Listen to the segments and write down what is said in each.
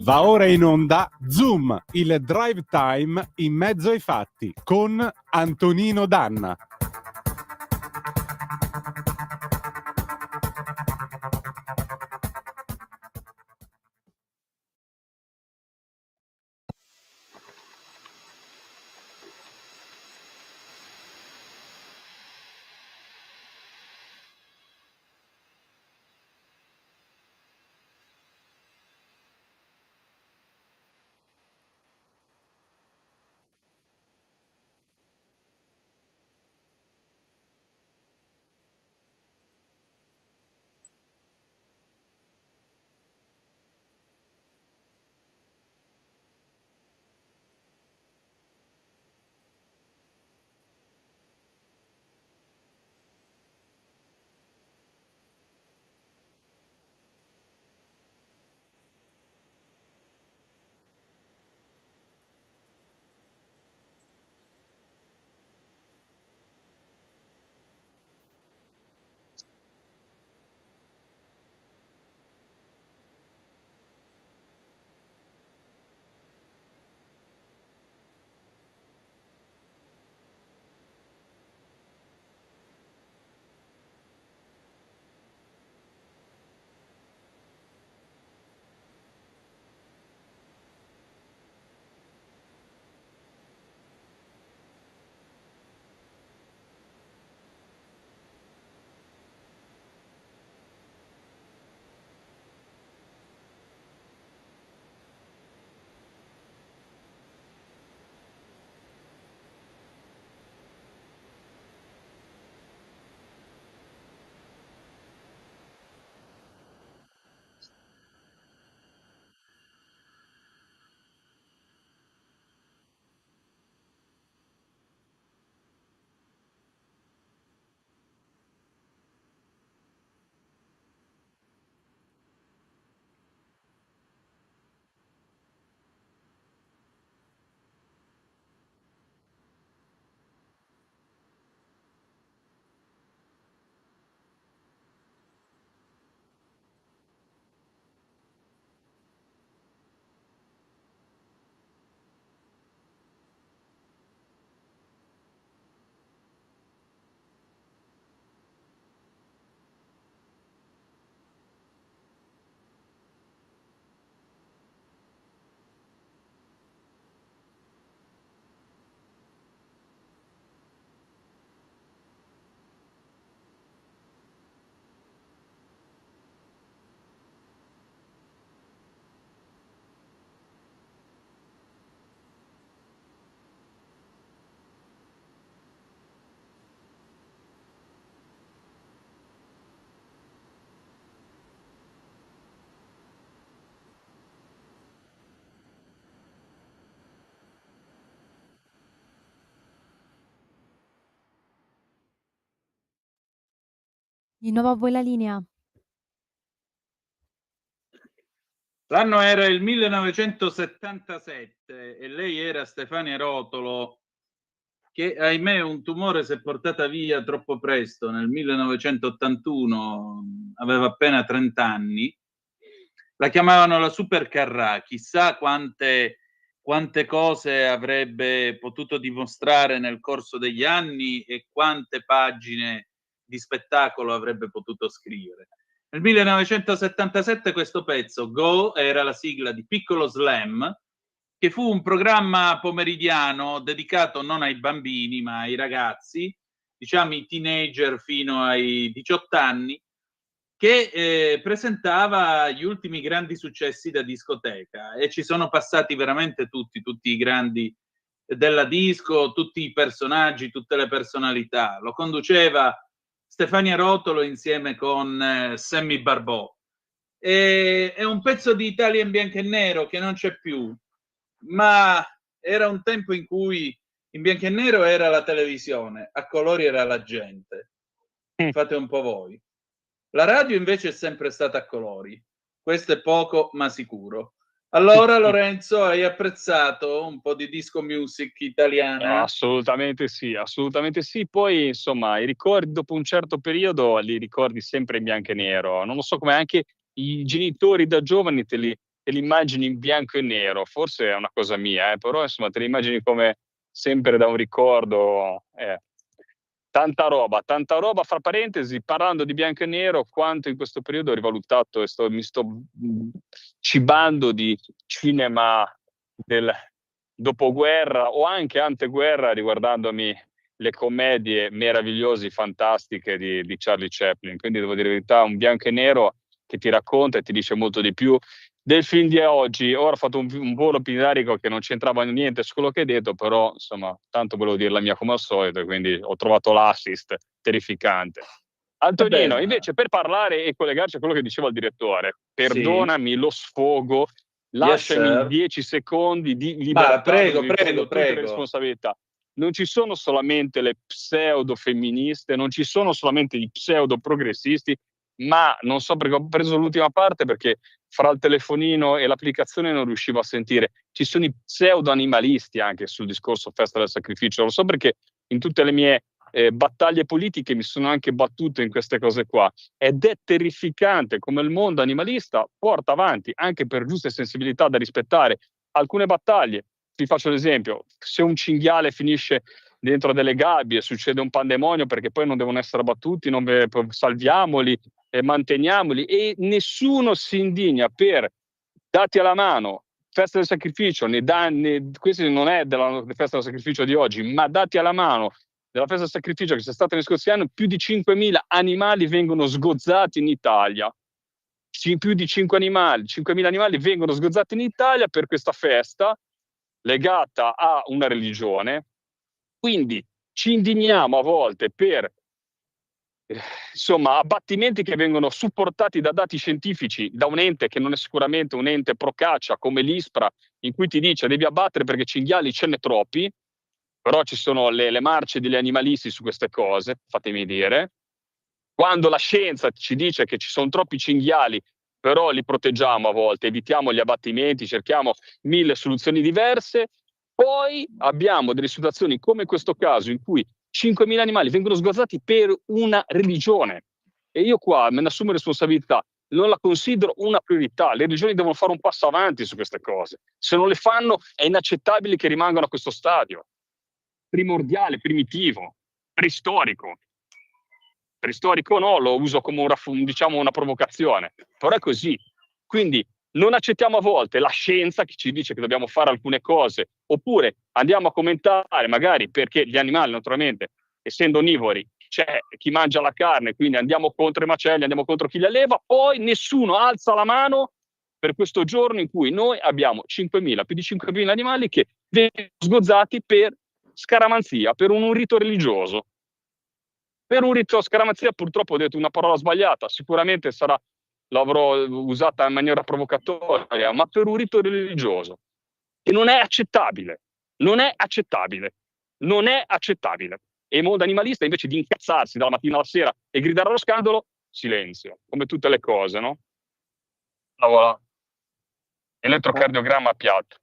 Va ora in onda Zoom, il drive time in mezzo ai fatti, con Antonino Danna. Di nuovo a voi la linea. L'anno era il 1977 e lei era Stefania Rotolo, che ahimè un tumore si è portata via troppo presto, nel 1981, aveva appena 30 anni. La chiamavano la Super Carrà, chissà quante cose avrebbe potuto dimostrare nel corso degli anni e quante pagine di spettacolo avrebbe potuto scrivere. Nel 1977 questo pezzo, Go, era la sigla di Piccolo Slam, che fu un programma pomeridiano dedicato non ai bambini ma ai ragazzi, diciamo i teenager fino ai 18 anni, che presentava gli ultimi grandi successi da discoteca, e ci sono passati veramente tutti i grandi della disco, tutti i personaggi, tutte le personalità. Lo conduceva Stefania Rotolo insieme con Sammy Barbò. È un pezzo di Italia in bianco e nero che non c'è più, ma era un tempo in cui in bianco e nero era la televisione, a colori era la gente. Fate un po' voi. La radio invece è sempre stata a colori. Questo è poco ma sicuro. Allora, Lorenzo, hai apprezzato un po' di disco music italiana? Assolutamente sì, assolutamente sì. Poi, insomma, i ricordi dopo un certo periodo li ricordi sempre in bianco e nero. Non lo so come anche i genitori da giovani te li te li immagini in bianco e nero, forse è una cosa mia, però insomma te li immagini come sempre da un ricordo. Tanta roba, fra parentesi, parlando di bianco e nero, quanto in questo periodo ho rivalutato e mi sto cibando di cinema del dopoguerra o anche anteguerra, riguardandomi le commedie meravigliose, fantastiche di Charlie Chaplin. Quindi devo dire la verità, un bianco e nero che ti racconta e ti dice molto di più del film di oggi. Ora ho fatto un volo pinarico che non c'entrava niente su quello che hai detto, però insomma, tanto volevo dire la mia come al solito, quindi ho trovato l'assist terrificante. Antonino, Vabbè, invece, per parlare e collegarci a quello che diceva il direttore, sì. perdonami lo sfogo, Yes, lasciami sir. 10 secondi di Ma libertà, prego, dove mi prendo tutte le prego. responsabilità. Non ci sono solamente le pseudo femministe, non ci sono solamente i pseudo progressisti, ma non so perché ho preso l'ultima parte, perché fra il telefonino e l'applicazione non riuscivo a sentire. Ci sono i pseudo animalisti anche sul discorso festa del sacrificio. Lo so perché in tutte le mie battaglie politiche mi sono anche battuto in queste cose qua, ed è terrificante come il mondo animalista porta avanti, anche per giuste sensibilità da rispettare, alcune battaglie. Ti faccio l'esempio: se un cinghiale finisce dentro delle gabbie, succede un pandemonio perché poi non devono essere abbattuti, salviamoli, manteniamoli, e nessuno si indigna per dati alla mano, festa del sacrificio, questo non è della festa del sacrificio di oggi, ma dati alla mano della festa del sacrificio che c'è stata negli scorsi anni, più di 5.000 animali vengono sgozzati in Italia. Più di 5.000 animali vengono sgozzati in Italia per questa festa legata a una religione. Quindi ci indigniamo a volte per insomma abbattimenti che vengono supportati da dati scientifici, da un ente che non è sicuramente un ente pro caccia come l'ISPRA, in cui ti dice devi abbattere perché cinghiali ce n'è troppi, però ci sono le marce degli animalisti su queste cose, fatemi dire. Quando la scienza ci dice che ci sono troppi cinghiali, però li proteggiamo a volte, evitiamo gli abbattimenti, cerchiamo 1000 soluzioni diverse. Poi abbiamo delle situazioni come in questo caso, in cui 5.000 animali vengono sgozzati per una religione. E io qua me ne assumo responsabilità, non la considero una priorità. Le religioni devono fare un passo avanti su queste cose. Se non le fanno, è inaccettabile che rimangano a questo stadio. Primordiale, primitivo, preistorico. Preistorico no, lo uso come una provocazione, però è così. Quindi non accettiamo a volte la scienza che ci dice che dobbiamo fare alcune cose, oppure andiamo a commentare magari perché gli animali, naturalmente, essendo onnivori, c'è chi mangia la carne, quindi andiamo contro i macelli, andiamo contro chi li alleva, poi nessuno alza la mano per questo giorno in cui noi abbiamo 5.000, più di 5.000 animali che vengono sgozzati per scaramanzia, per un rito religioso. Per un rito scaramanzia, purtroppo ho detto una parola sbagliata, sicuramente l'avrò usata in maniera provocatoria, ma per un rito religioso. E non è accettabile, non è accettabile, non è accettabile. E il mondo animalista, invece di incazzarsi dalla mattina alla sera e gridare allo scandalo, silenzio, come tutte le cose, no? Voilà. Elettrocardiogramma a piatto.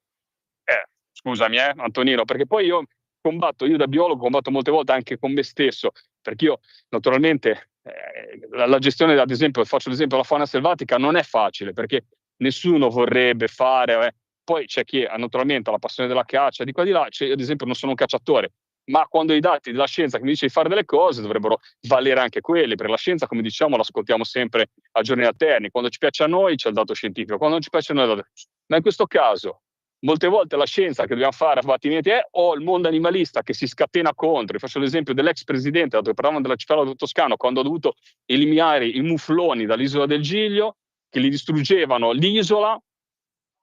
Scusami, Antonino, perché poi io da biologo combatto molte volte anche con me stesso, perché io naturalmente la gestione, ad esempio, faccio l'esempio della fauna selvatica, non è facile, perché nessuno vorrebbe fare, poi c'è chi naturalmente ha la passione della caccia, di qua e di là, ad esempio non sono un cacciatore, ma quando i dati della scienza che mi dice di fare delle cose dovrebbero valere anche quelli, perché la scienza, come diciamo, l'ascoltiamo sempre a giorni alterni. Quando ci piace a noi c'è il dato scientifico, quando non ci piace a noi ma in questo caso molte volte la scienza che dobbiamo fare abbattimenti o il mondo animalista che si scatena contro. Io faccio l'esempio dell'ex presidente, dato che parlavamo dell'arcipelago toscano, quando ha dovuto eliminare i mufloni dall'isola del Giglio, che li distruggevano l'isola.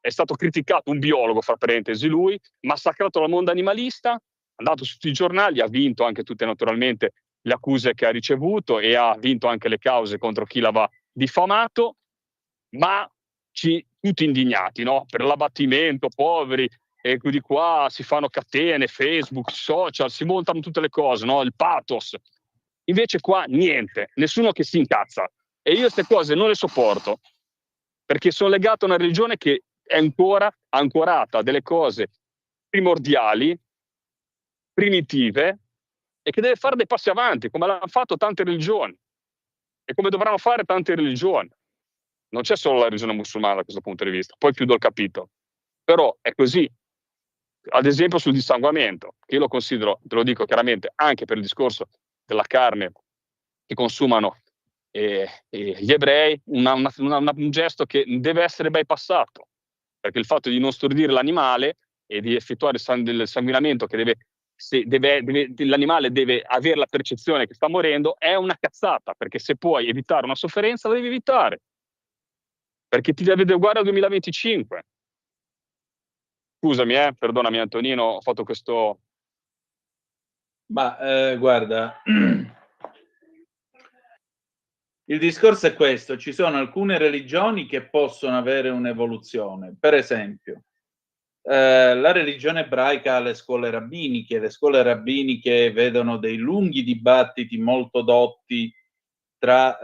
È stato criticato un biologo, fra parentesi lui, massacrato dal mondo animalista, è andato su tutti i giornali, ha vinto anche tutte naturalmente le accuse che ha ricevuto e ha vinto anche le cause contro chi l'aveva diffamato, ma tutti indignati, no? Per l'abbattimento, poveri, e di qua si fanno catene, Facebook, social, si montano tutte le cose, no? Il pathos. Invece qua niente, nessuno che si incazza. E io queste cose non le sopporto, perché sono legato a una religione che è ancora ancorata a delle cose primordiali, primitive, e che deve fare dei passi avanti, come l'hanno fatto tante religioni, e come dovranno fare tante religioni. non c'è solo la religione musulmana da questo punto di vista, poi chiudo il capitolo, però è così. Ad esempio sul dissanguamento, che io lo considero, te lo dico chiaramente, anche per il discorso della carne che consumano gli ebrei, un gesto che deve essere bypassato, perché il fatto di non stordire l'animale e di effettuare il sanguinamento che l'animale deve avere la percezione che sta morendo è una cazzata, perché se puoi evitare una sofferenza la devi evitare, perché ti deve guardare al 2025. Scusami, perdonami Antonino, ho fatto questo... Ma guarda, il discorso è questo: ci sono alcune religioni che possono avere un'evoluzione. Per esempio, la religione ebraica ha le scuole rabbiniche vedono dei lunghi dibattiti molto dotti tra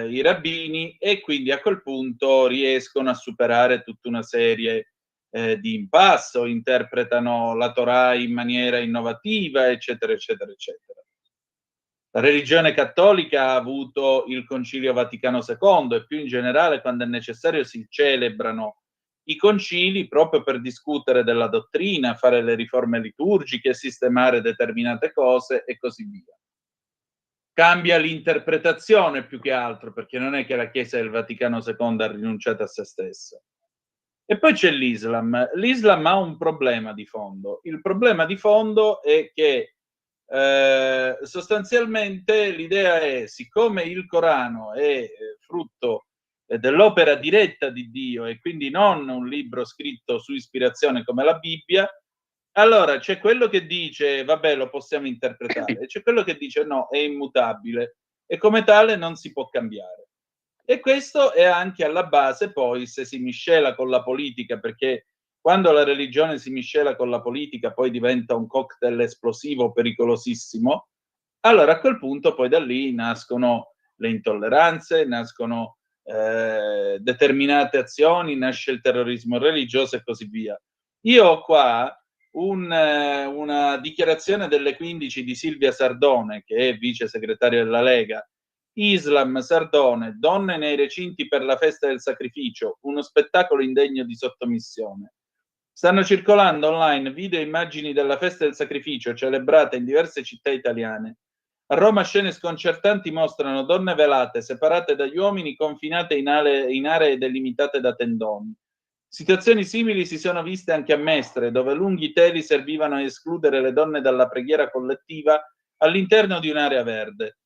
i rabbini, e quindi a quel punto riescono a superare tutta una serie di impasse, o interpretano la Torah in maniera innovativa, eccetera, eccetera, eccetera. La religione cattolica ha avuto il Concilio Vaticano II, e più in generale, quando è necessario, si celebrano i concili proprio per discutere della dottrina, fare le riforme liturgiche, sistemare determinate cose e così via. Cambia l'interpretazione più che altro, perché non è che la Chiesa del Vaticano II ha rinunciato a se stessa. E poi c'è l'Islam. L'Islam ha un problema di fondo. Il problema di fondo è che sostanzialmente l'idea è, siccome il Corano è frutto dell'opera diretta di Dio e quindi non un libro scritto su ispirazione come la Bibbia, allora c'è quello che dice vabbè, lo possiamo interpretare, e c'è quello che dice no, è immutabile e come tale non si può cambiare. E questo è anche alla base, poi, se si miscela con la politica, perché quando la religione si miscela con la politica poi diventa un cocktail esplosivo pericolosissimo, allora a quel punto poi da lì nascono le intolleranze, nascono determinate azioni, nasce il terrorismo religioso e così via. Io ho qua una dichiarazione delle 15 di Silvia Sardone, che è vice segretaria della Lega. Islam, Sardone, donne nei recinti per la festa del sacrificio, uno spettacolo indegno di sottomissione. Stanno circolando online video e immagini della festa del sacrificio celebrata in diverse città italiane. A Roma scene sconcertanti mostrano donne velate, separate dagli uomini, confinate in aree delimitate da tendoni. Situazioni simili si sono viste anche a Mestre, dove lunghi teli servivano a escludere le donne dalla preghiera collettiva all'interno di un'area verde.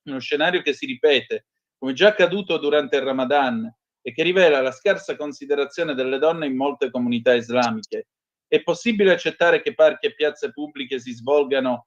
Uno scenario che si ripete, come già accaduto durante il Ramadan, e che rivela la scarsa considerazione delle donne in molte comunità islamiche. È possibile accettare che in parchi e piazze pubbliche si svolgano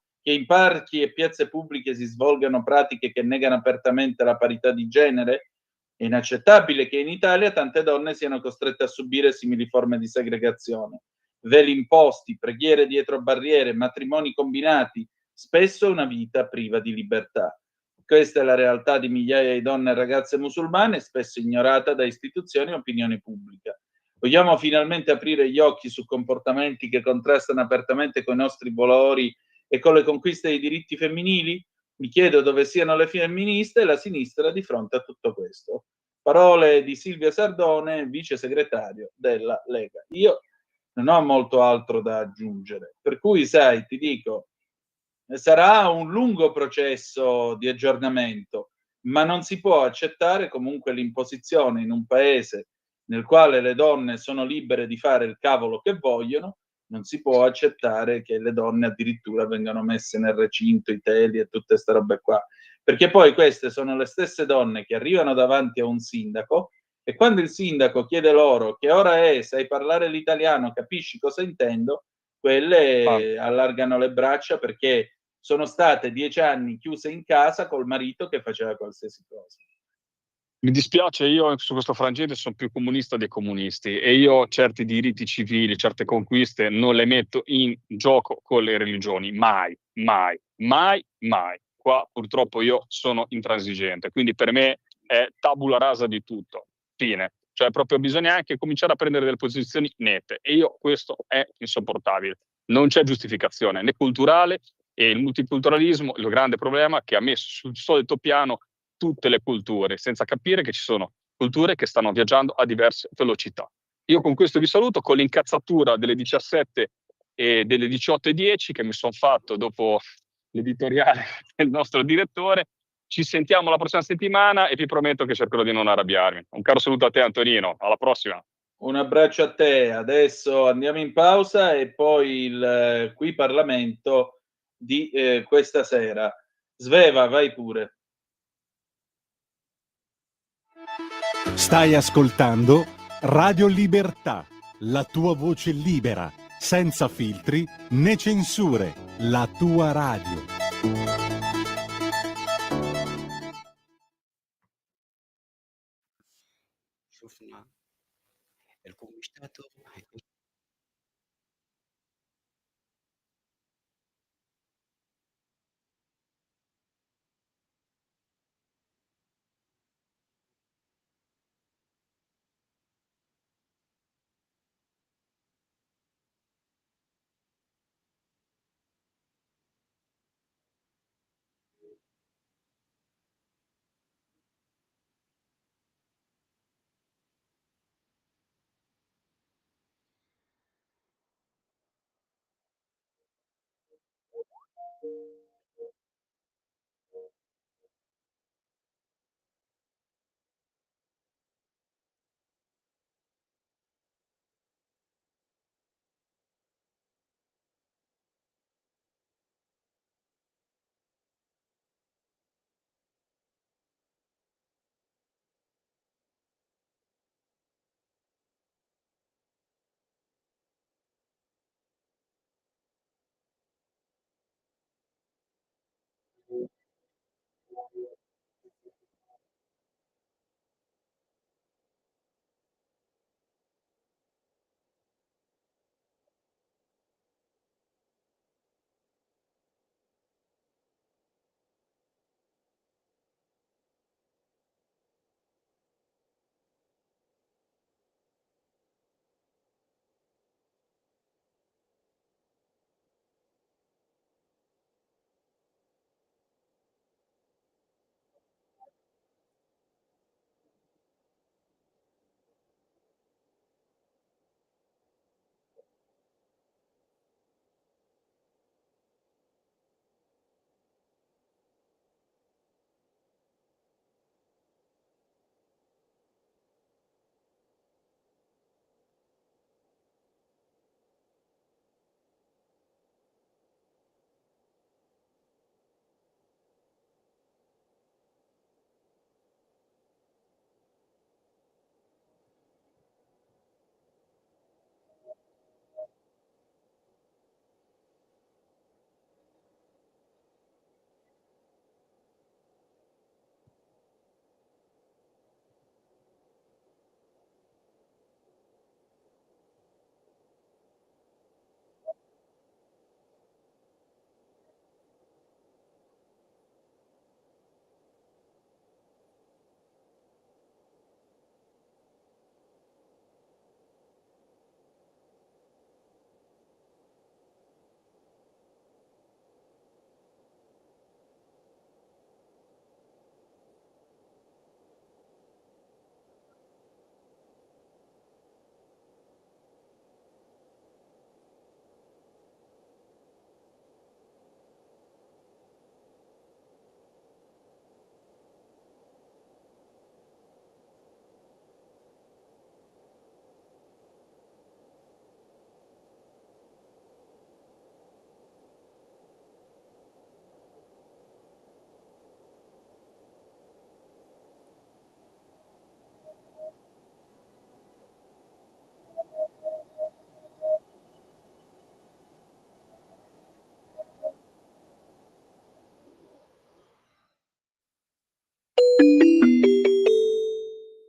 pratiche che negano apertamente la parità di genere? È inaccettabile che in Italia tante donne siano costrette a subire simili forme di segregazione. Veli imposti, preghiere dietro barriere, matrimoni combinati, spesso una vita priva di libertà. Questa è la realtà di migliaia di donne e ragazze musulmane, spesso ignorata da istituzioni e opinione pubblica. Vogliamo finalmente aprire gli occhi su comportamenti che contrastano apertamente con i nostri valori e con le conquiste dei diritti femminili? Mi chiedo dove siano le femministe e la sinistra di fronte a tutto questo. Parole di Silvia Sardone, vice segretario della Lega. Io non ho molto altro da aggiungere, per cui sai, ti dico, sarà un lungo processo di aggiornamento, ma non si può accettare comunque l'imposizione in un paese nel quale le donne sono libere di fare il cavolo che vogliono. Non si può accettare che le donne addirittura vengano messe nel recinto, i teli e tutte queste robe qua, perché poi queste sono le stesse donne che arrivano davanti a un sindaco, e quando il sindaco chiede loro che ora è, sai parlare l'italiano, capisci cosa intendo, quelle allargano le braccia perché sono state 10 anni chiuse in casa col marito che faceva qualsiasi cosa. Mi dispiace, io su questo frangente sono più comunista dei comunisti, e io certi diritti civili, certe conquiste non le metto in gioco con le religioni, mai, mai, mai, mai. Qua purtroppo io sono intransigente, quindi per me è tabula rasa di tutto, fine. Cioè proprio bisogna anche cominciare a prendere delle posizioni nette, e io questo è insopportabile. Non c'è giustificazione né culturale, e il multiculturalismo è il grande problema che ha messo sul solito piano tutte le culture, senza capire che ci sono culture che stanno viaggiando a diverse velocità. Io con questo vi saluto, con l'incazzatura delle 17 e delle 18:10 che mi sono fatto dopo l'editoriale del nostro direttore. Ci sentiamo la prossima settimana e vi prometto che cercherò di non arrabbiarmi. Un caro saluto a te, Antonino. Alla prossima. Un abbraccio a te. Adesso andiamo in pausa e poi il Qui Parlamento di questa sera. Sveva, vai pure. Stai ascoltando Radio Libertà, la tua voce libera, senza filtri né censure, la tua radio. شفنا الكوميشتاتو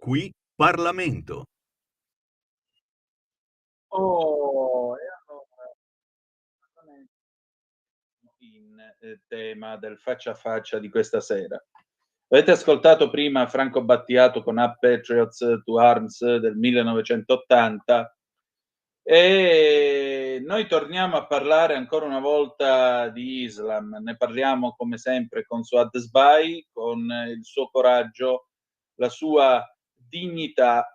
Qui Parlamento. Oh, e allora in tema del faccia a faccia di questa sera. Avete ascoltato prima Franco Battiato con Up Patriots to Arms del 1980 e noi torniamo a parlare ancora una volta di Islam. Ne parliamo come sempre con Suad Sbai, con il suo coraggio, la sua dignità.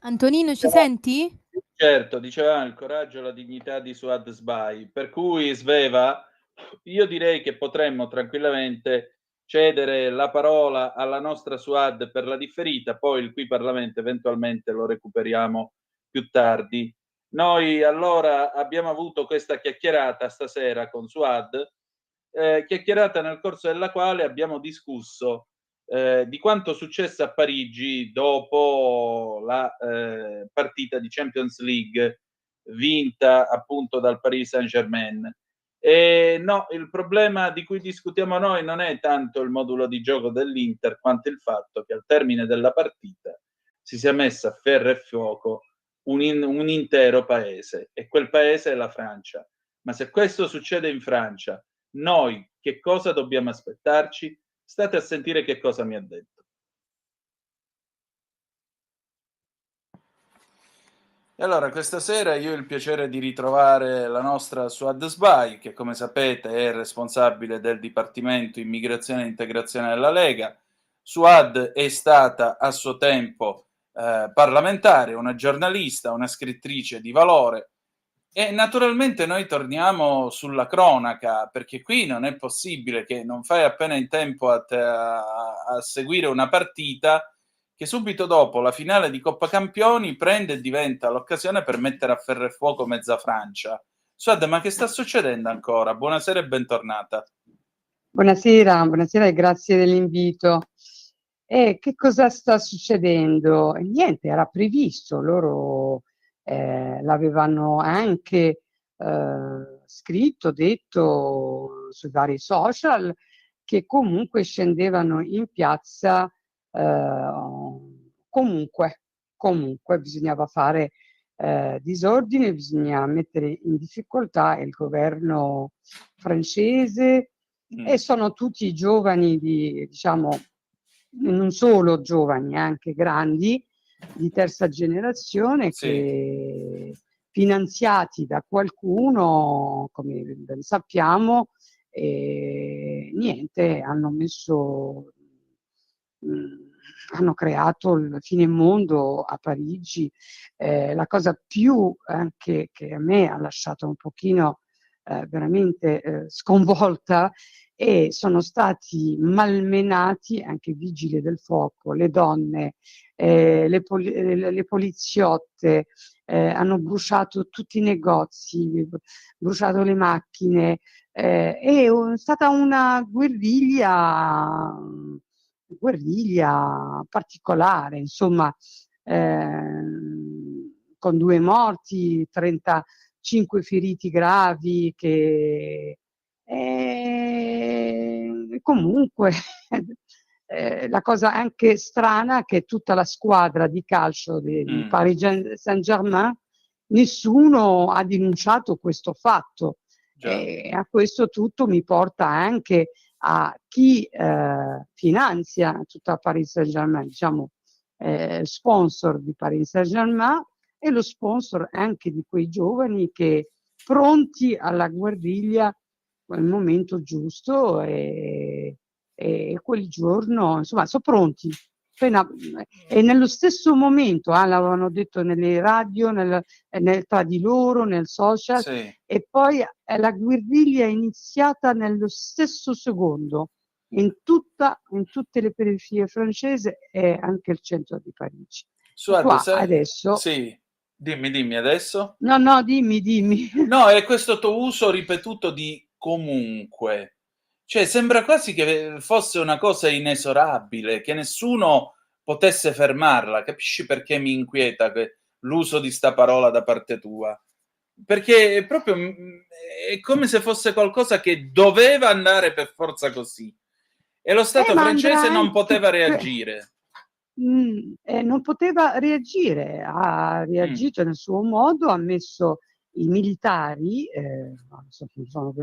Antonino, ci senti? Certo, dicevamo il coraggio e la dignità di Suad Sbai, per cui Sveva, io direi che potremmo tranquillamente cedere la parola alla nostra Suad per la differita, poi il cui Parlamento eventualmente lo recuperiamo più tardi. Noi allora abbiamo avuto questa chiacchierata stasera con Suad, chiacchierata nel corso della quale abbiamo discusso di quanto successo a Parigi dopo la partita di Champions League vinta appunto dal Paris Saint-Germain. E no, il problema di cui discutiamo noi non è tanto il modulo di gioco dell'Inter quanto il fatto che al termine della partita si sia messa a ferro e fuoco un intero paese, e quel paese è la Francia. Ma se questo succede in Francia, noi che cosa dobbiamo aspettarci? State a sentire che cosa mi ha detto. E allora, questa sera io ho il piacere di ritrovare la nostra Suad Sbai, che come sapete è responsabile del Dipartimento Immigrazione e Integrazione della Lega. Suad è stata a suo tempo parlamentare, una giornalista, una scrittrice di valore, e naturalmente noi torniamo sulla cronaca, perché qui non è possibile che non fai appena in tempo a seguire una partita che subito dopo la finale di Coppa Campioni prende e diventa l'occasione per mettere a ferro e fuoco mezza Francia. Suad, ma che sta succedendo ancora? Buonasera e bentornata. Buonasera, buonasera e grazie dell'invito. Che cosa sta succedendo? Niente, era previsto, loro l'avevano anche scritto, detto sui vari social, che comunque scendevano in piazza, comunque bisognava fare disordine, bisogna mettere in difficoltà il governo francese. E sono tutti giovani diciamo, non solo giovani, anche grandi, di terza generazione, Sì. che finanziati da qualcuno, come ben sappiamo, niente, hanno creato il fine mondo a Parigi. La cosa più anche che a me ha lasciato un pochino veramente sconvolta, e sono stati malmenati anche i vigili del fuoco, le donne, le poliziotte, hanno bruciato tutti i negozi, bruciato le macchine, è stata una guerriglia particolare, insomma, con 2 morti, 35 feriti gravi, che comunque la cosa anche strana è che tutta la squadra di calcio di Paris Saint-Germain, nessuno ha denunciato questo fatto. A questo tutto mi porta anche a chi finanzia tutta Paris Saint-Germain, diciamo sponsor di Paris Saint-Germain, e lo sponsor anche di quei giovani che pronti alla guerriglia nel momento giusto, e quel giorno insomma sono pronti. E nello stesso momento l'avevano detto nelle radio, tra di loro, nel social, Sì. e poi la guerriglia è iniziata nello stesso secondo in tutte le periferie francesi e anche il centro di Parigi. Suad, Qua adesso... Sì, dimmi adesso. No, dimmi. No, è questo tuo uso ripetuto di comunque. Cioè, sembra quasi che fosse una cosa inesorabile, che nessuno potesse fermarla. Capisci perché mi inquieta l'uso di sta parola da parte tua? Perché è proprio è come se fosse qualcosa che doveva andare per forza così. E lo Stato francese non poteva reagire. Non poteva reagire, ha reagito nel suo modo, ha messo i militari, sono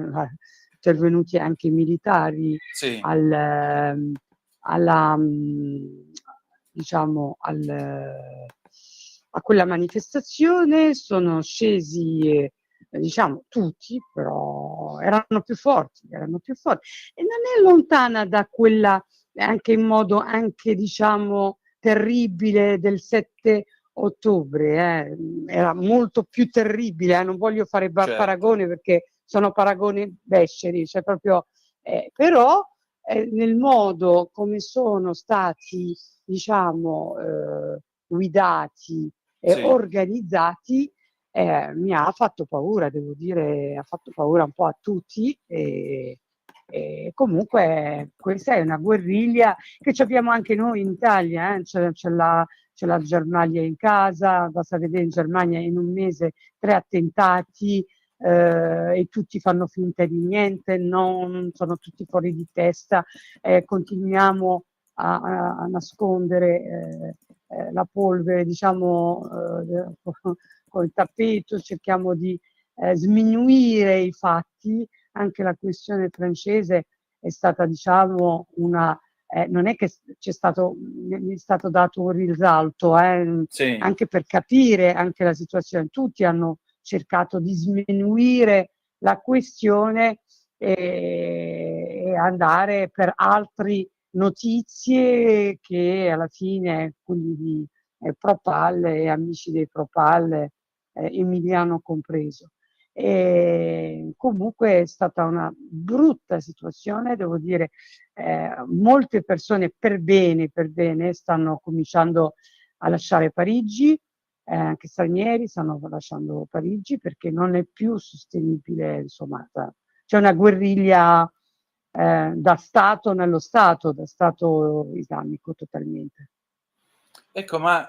intervenuti anche i militari Sì. diciamo, a quella manifestazione, sono scesi, diciamo, tutti, però erano più forti, e non è lontana da quella, anche in modo anche, diciamo, terribile del 7 ottobre, era molto più terribile, non voglio fare Certo. paragone perché sono paragoni beceri, cioè proprio, però nel modo come sono stati, diciamo, guidati e Sì. organizzati, mi ha fatto paura, devo dire, ha fatto paura un po' a tutti, e comunque questa è una guerriglia che ci abbiamo anche noi in Italia, c'è la Germania in casa, basta vedere in Germania in un mese 3 attentati, e tutti fanno finta di niente, non sono tutti fuori di testa, continuiamo a nascondere la polvere, diciamo, col tappeto, cerchiamo di sminuire i fatti. Anche la questione francese è stata, diciamo, non è che mi è stato dato un risalto, Sì. anche per capire anche la situazione. Tutti hanno cercato di sminuire la questione e andare per altre notizie che alla fine quelli di Propal e amici dei Propal, Emiliano compreso. E comunque è stata una brutta situazione, devo dire, molte persone per bene stanno cominciando a lasciare Parigi, anche stranieri stanno lasciando Parigi perché non è più sostenibile, insomma, c'è una guerriglia da Stato nello Stato, da Stato islamico totalmente. Ecco, ma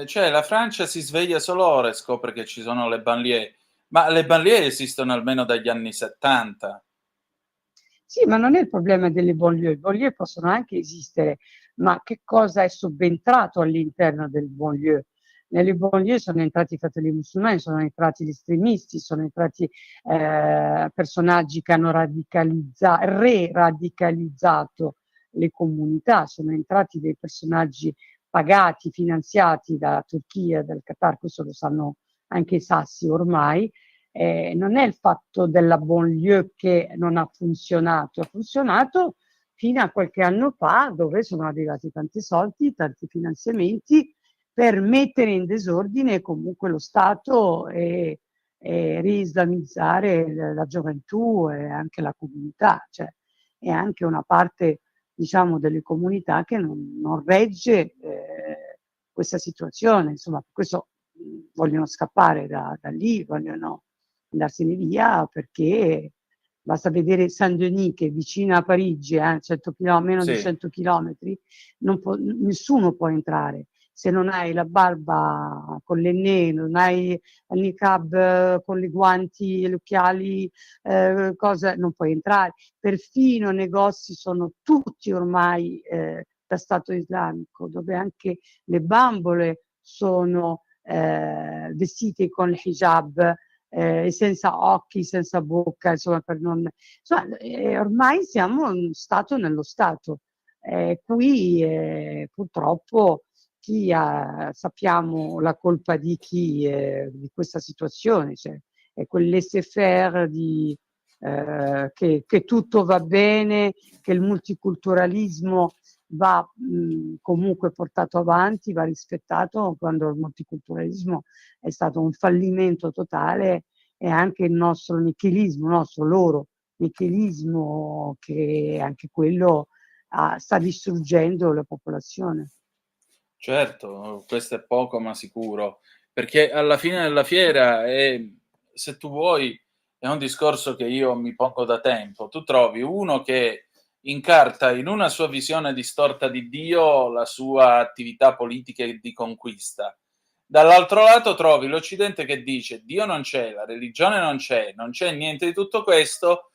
cioè la Francia si sveglia solo ora e scopre che ci sono le banlieue, ma le banlieue esistono almeno dagli anni 70. Sì, ma non è il problema delle banlieue, le banlieue possono anche esistere, ma che cosa è subentrato all'interno del banlieue? Nelle banlieue sono entrati i fratelli musulmani, sono entrati gli estremisti, sono entrati personaggi che hanno re-radicalizzato le comunità, sono entrati dei personaggi pagati, finanziati dalla Turchia, dal Qatar, questo lo sanno anche i sassi ormai. Non è il fatto della banlieue che non ha funzionato fino a qualche anno fa, dove sono arrivati tanti soldi, tanti finanziamenti per mettere in disordine comunque lo Stato e riislamizzare la gioventù e anche la comunità, cioè è anche una parte, diciamo, delle comunità che non regge questa situazione, insomma, per questo vogliono scappare da lì, vogliono andarsene via, perché basta vedere Saint-Denis che è vicino a Parigi, 100 meno di Sì. 100 chilometri, nessuno può entrare. Se non hai la barba con l'ennè, non hai il niqab con le guanti, gli occhiali, non puoi entrare. Perfino i negozi sono tutti ormai da Stato islamico, dove anche le bambole sono vestite con il hijab, senza occhi, senza bocca, insomma, per non... Insomma, ormai siamo un Stato nello Stato. Qui purtroppo sappiamo la colpa di chi di questa situazione, cioè è quel laissez-faire che tutto va bene, che il multiculturalismo va comunque portato avanti, va rispettato, quando il multiculturalismo è stato un fallimento totale, e anche il nostro nichilismo, loro nichilismo, che anche quello sta distruggendo la popolazione. Certo, questo è poco ma sicuro, perché alla fine della fiera se tu vuoi, è un discorso che io mi pongo da tempo. Tu trovi uno che incarta in una sua visione distorta di Dio la sua attività politica e di conquista. Dall'altro lato trovi l'Occidente che dice Dio non c'è, la religione non c'è niente di tutto questo,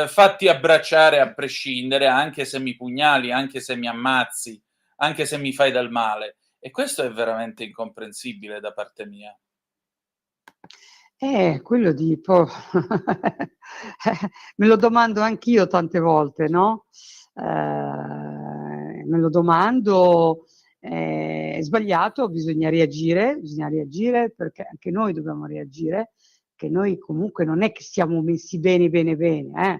fatti abbracciare a prescindere, anche se mi pugnali, anche se mi ammazzi, anche se mi fai del male. E questo è veramente incomprensibile da parte mia. Quello me lo domando anch'io tante volte, no? me lo domando, è sbagliato, bisogna reagire perché anche noi dobbiamo reagire, che noi comunque non è che siamo messi bene,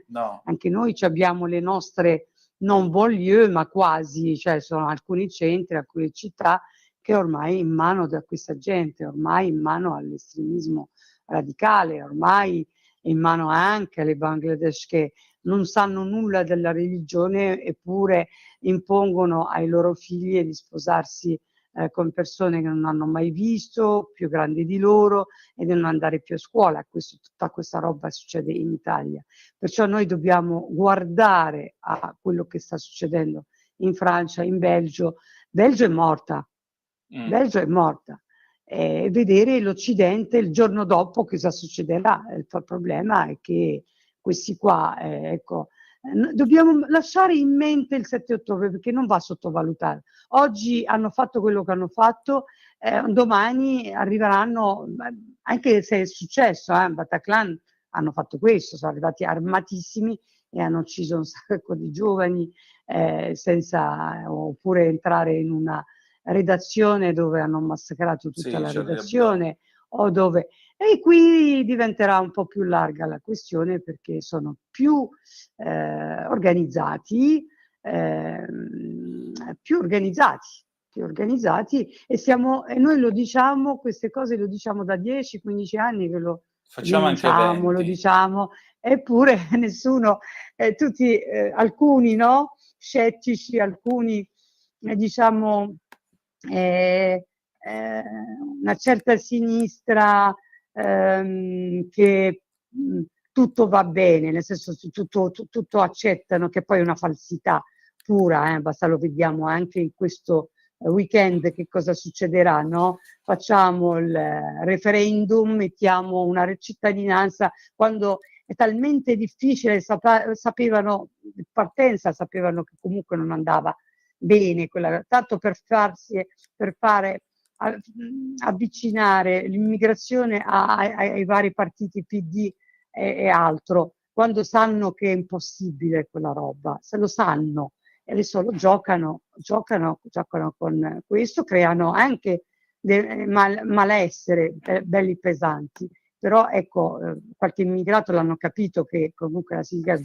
No. anche noi abbiamo le nostre non banlieue, ma quasi, cioè sono alcuni centri, alcune città che ormai in mano da questa gente, ormai in mano all'estremismo radicale, ormai in mano anche alle Bangladesh che non sanno nulla della religione eppure impongono ai loro figli di sposarsi con persone che non hanno mai visto, più grandi di loro e di non andare più a scuola. Tutta questa roba succede in Italia. Perciò noi dobbiamo guardare a quello che sta succedendo in Francia, in Belgio. Belgio è morta. Belgio è morta. E vedere l'Occidente il giorno dopo cosa succederà. Il problema è che questi qua, ecco, dobbiamo lasciare in mente il 7 ottobre perché non va sottovalutato. Oggi hanno fatto quello che hanno fatto, domani arriveranno, anche se è successo, Bataclan hanno fatto questo, sono arrivati armatissimi e hanno ucciso un sacco di giovani senza, oppure entrare in una redazione dove hanno massacrato tutta la redazione o dove... E qui diventerà un po' più larga la questione perché sono più organizzati e noi lo diciamo, queste cose lo diciamo da 10-15 anni che lo facciamo anche eventi. lo diciamo, eppure nessuno, tutti, alcuni no, scettici, alcuni diciamo una certa sinistra che tutto va bene, nel senso tutto accettano, che poi è una falsità pura, basta lo vediamo anche in questo weekend che cosa succederà, no? Facciamo il referendum, mettiamo una cittadinanza, quando è talmente difficile, sapevano in partenza, sapevano che comunque non andava bene, tanto per fare avvicinare l'immigrazione ai vari partiti PD e altro, quando sanno che è impossibile quella roba, se lo sanno e adesso lo giocano con questo, creano anche malessere belli pesanti, però ecco, qualche immigrato l'hanno capito che comunque la sinistra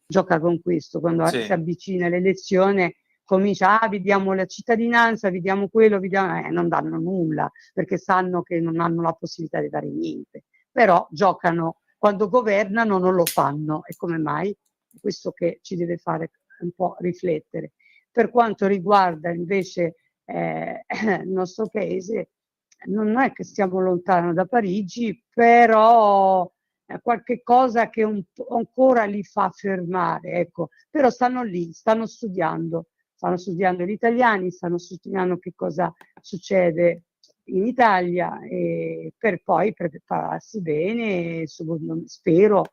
gioca con questo, quando si avvicina l'elezione comincia, vi diamo la cittadinanza, vi diamo quello, non danno nulla, perché sanno che non hanno la possibilità di dare niente, però giocano, quando governano non lo fanno, e come mai? Questo che ci deve fare un po' riflettere. Per quanto riguarda invece il nostro paese, non è che stiamo lontano da Parigi, però è qualche cosa che ancora li fa fermare, ecco, però stanno lì, stanno studiando gli italiani, stanno studiando che cosa succede in Italia e per poi prepararsi bene, spero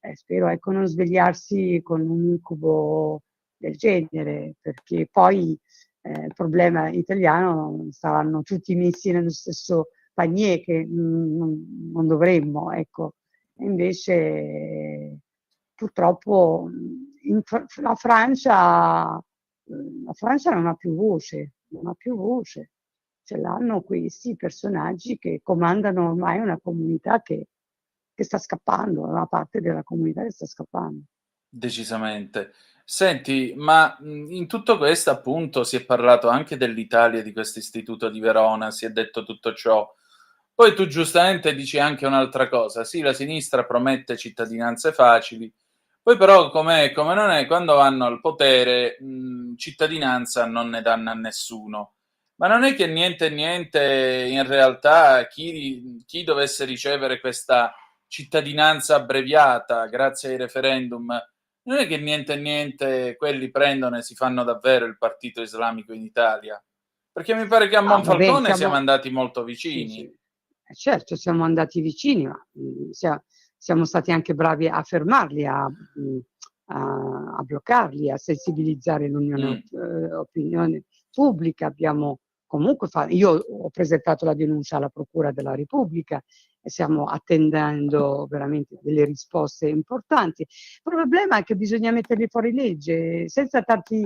ecco, non svegliarsi con un incubo del genere, perché poi il problema italiano saranno tutti messi nello stesso panier che non dovremmo, ecco. E invece purtroppo la Francia non ha più voce, ce l'hanno questi personaggi che comandano ormai una comunità che sta scappando, una parte della comunità che sta scappando. Decisamente. Senti, ma in tutto questo appunto si è parlato anche dell'Italia, di questo istituto di Verona, si è detto tutto ciò. Poi tu giustamente dici anche un'altra cosa, sì, la sinistra promette cittadinanze facili, poi però come non è, quando vanno al potere cittadinanza non ne danno a nessuno. Ma non è che niente in realtà chi dovesse ricevere questa cittadinanza abbreviata grazie ai referendum, non è che niente quelli prendono e si fanno davvero il partito islamico in Italia? Perché mi pare che a Monfalcone siamo andati molto vicini. Sì. Certo, siamo andati vicini, ma siamo stati anche bravi a fermarli, a bloccarli, a sensibilizzare l'opinione pubblica. Abbiamo comunque io ho presentato la denuncia alla Procura della Repubblica e stiamo attendendo veramente delle risposte importanti. Il problema è che bisogna metterli fuori legge, senza tanti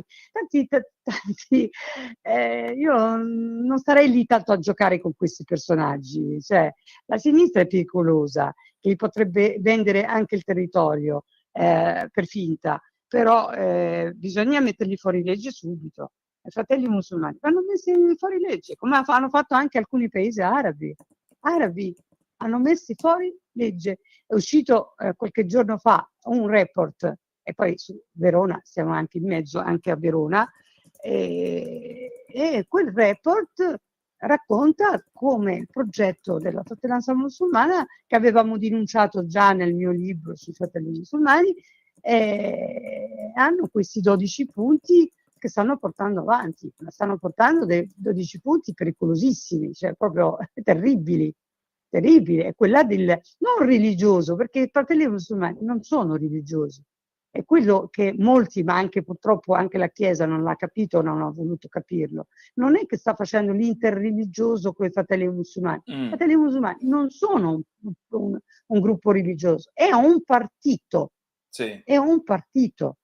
io non starei lì tanto a giocare con questi personaggi, cioè la sinistra è pericolosa, che gli potrebbe vendere anche il territorio per finta, però bisogna metterli fuori legge subito. I fratelli musulmani vanno messi fuori legge, come hanno fatto anche alcuni paesi arabi. Hanno messi fuori legge. È uscito qualche giorno fa un report, e poi su Verona, siamo anche in mezzo anche a Verona, e quel report racconta come il progetto della fratellanza musulmana, che avevamo denunciato già nel mio libro sui fratelli musulmani, hanno questi 12 punti che stanno portando avanti, ma stanno portando dei 12 punti pericolosissimi, cioè proprio terribili. È quella del non religioso, perché i fratelli musulmani non sono religiosi. È quello che molti, ma anche purtroppo anche la Chiesa non l'ha capito, non ha voluto capirlo. Non è che sta facendo l'interreligioso con i fratelli musulmani. I fratelli musulmani non sono un gruppo religioso, è un partito. Sì. È un partito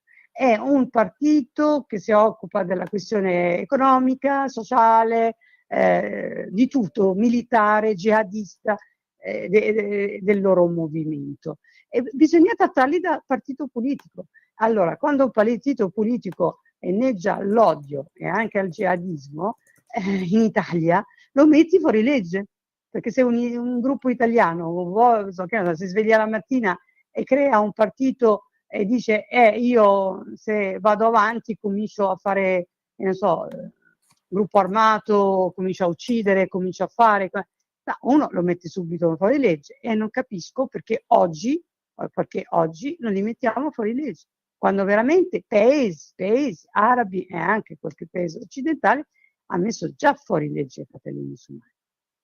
che si occupa della questione economica, sociale, di tutto, militare, jihadista, del loro movimento. E bisogna trattarli da partito politico. Allora, quando un partito politico inneggia l'odio e anche al jihadismo in Italia, lo metti fuori legge. Perché se un gruppo italiano si sveglia la mattina e crea un partito e dice io se vado avanti comincio a fare, non so, gruppo armato, comincio a uccidere, comincio a fare, uno lo mette subito fuori legge, e non capisco perché oggi non li mettiamo fuori legge, quando veramente paesi arabi e anche qualche paese occidentale ha messo già fuori legge i fratelli musulmani,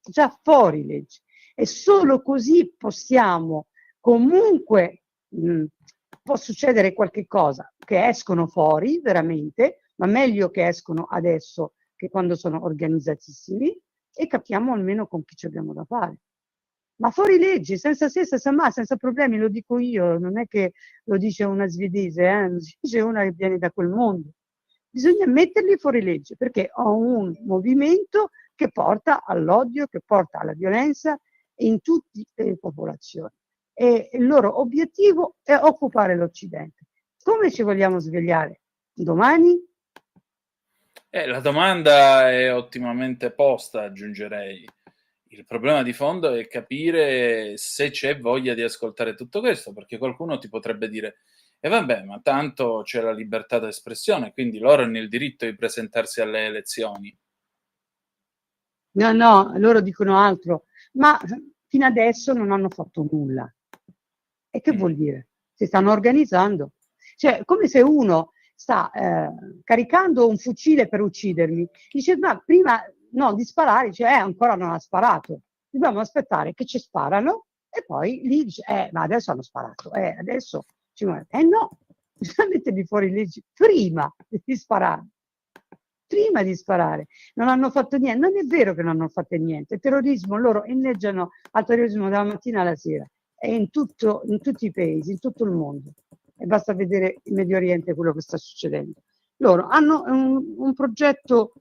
già fuori legge, e solo così possiamo comunque può succedere qualche cosa, che escono fuori veramente, ma meglio che escono adesso che quando sono organizzatissimi, e capiamo almeno con chi ci abbiamo da fare. Ma fuori legge, senza se, senza ma, senza problemi, lo dico io, non è che lo dice una svedese, lo dice una che viene da quel mondo. Bisogna metterli fuori legge, perché ho un movimento che porta all'odio, che porta alla violenza in tutte le popolazioni. E il loro obiettivo è occupare l'Occidente. Come ci vogliamo svegliare? Domani? La domanda è ottimamente posta, aggiungerei. Il problema di fondo è capire se c'è voglia di ascoltare tutto questo, perché qualcuno ti potrebbe dire vabbè, ma tanto c'è la libertà d'espressione, quindi loro hanno il diritto di presentarsi alle elezioni. No, loro dicono altro, ma fino adesso non hanno fatto nulla. E che vuol dire? Si stanno organizzando. Cioè, come se uno sta caricando un fucile per uccidermi, dice, ma prima di sparare, dice, ancora non ha sparato. Dobbiamo aspettare che ci sparano e poi lì dice, ma adesso hanno sparato, adesso ci muore. No, bisogna metterli fuori legge prima di sparare. Prima di sparare. Non hanno fatto niente. Non è vero che non hanno fatto niente. Il terrorismo, loro inneggiano al terrorismo dalla mattina alla sera. E in tutti i paesi, in tutto il mondo. E basta vedere in Medio Oriente quello che sta succedendo. Loro hanno un progetto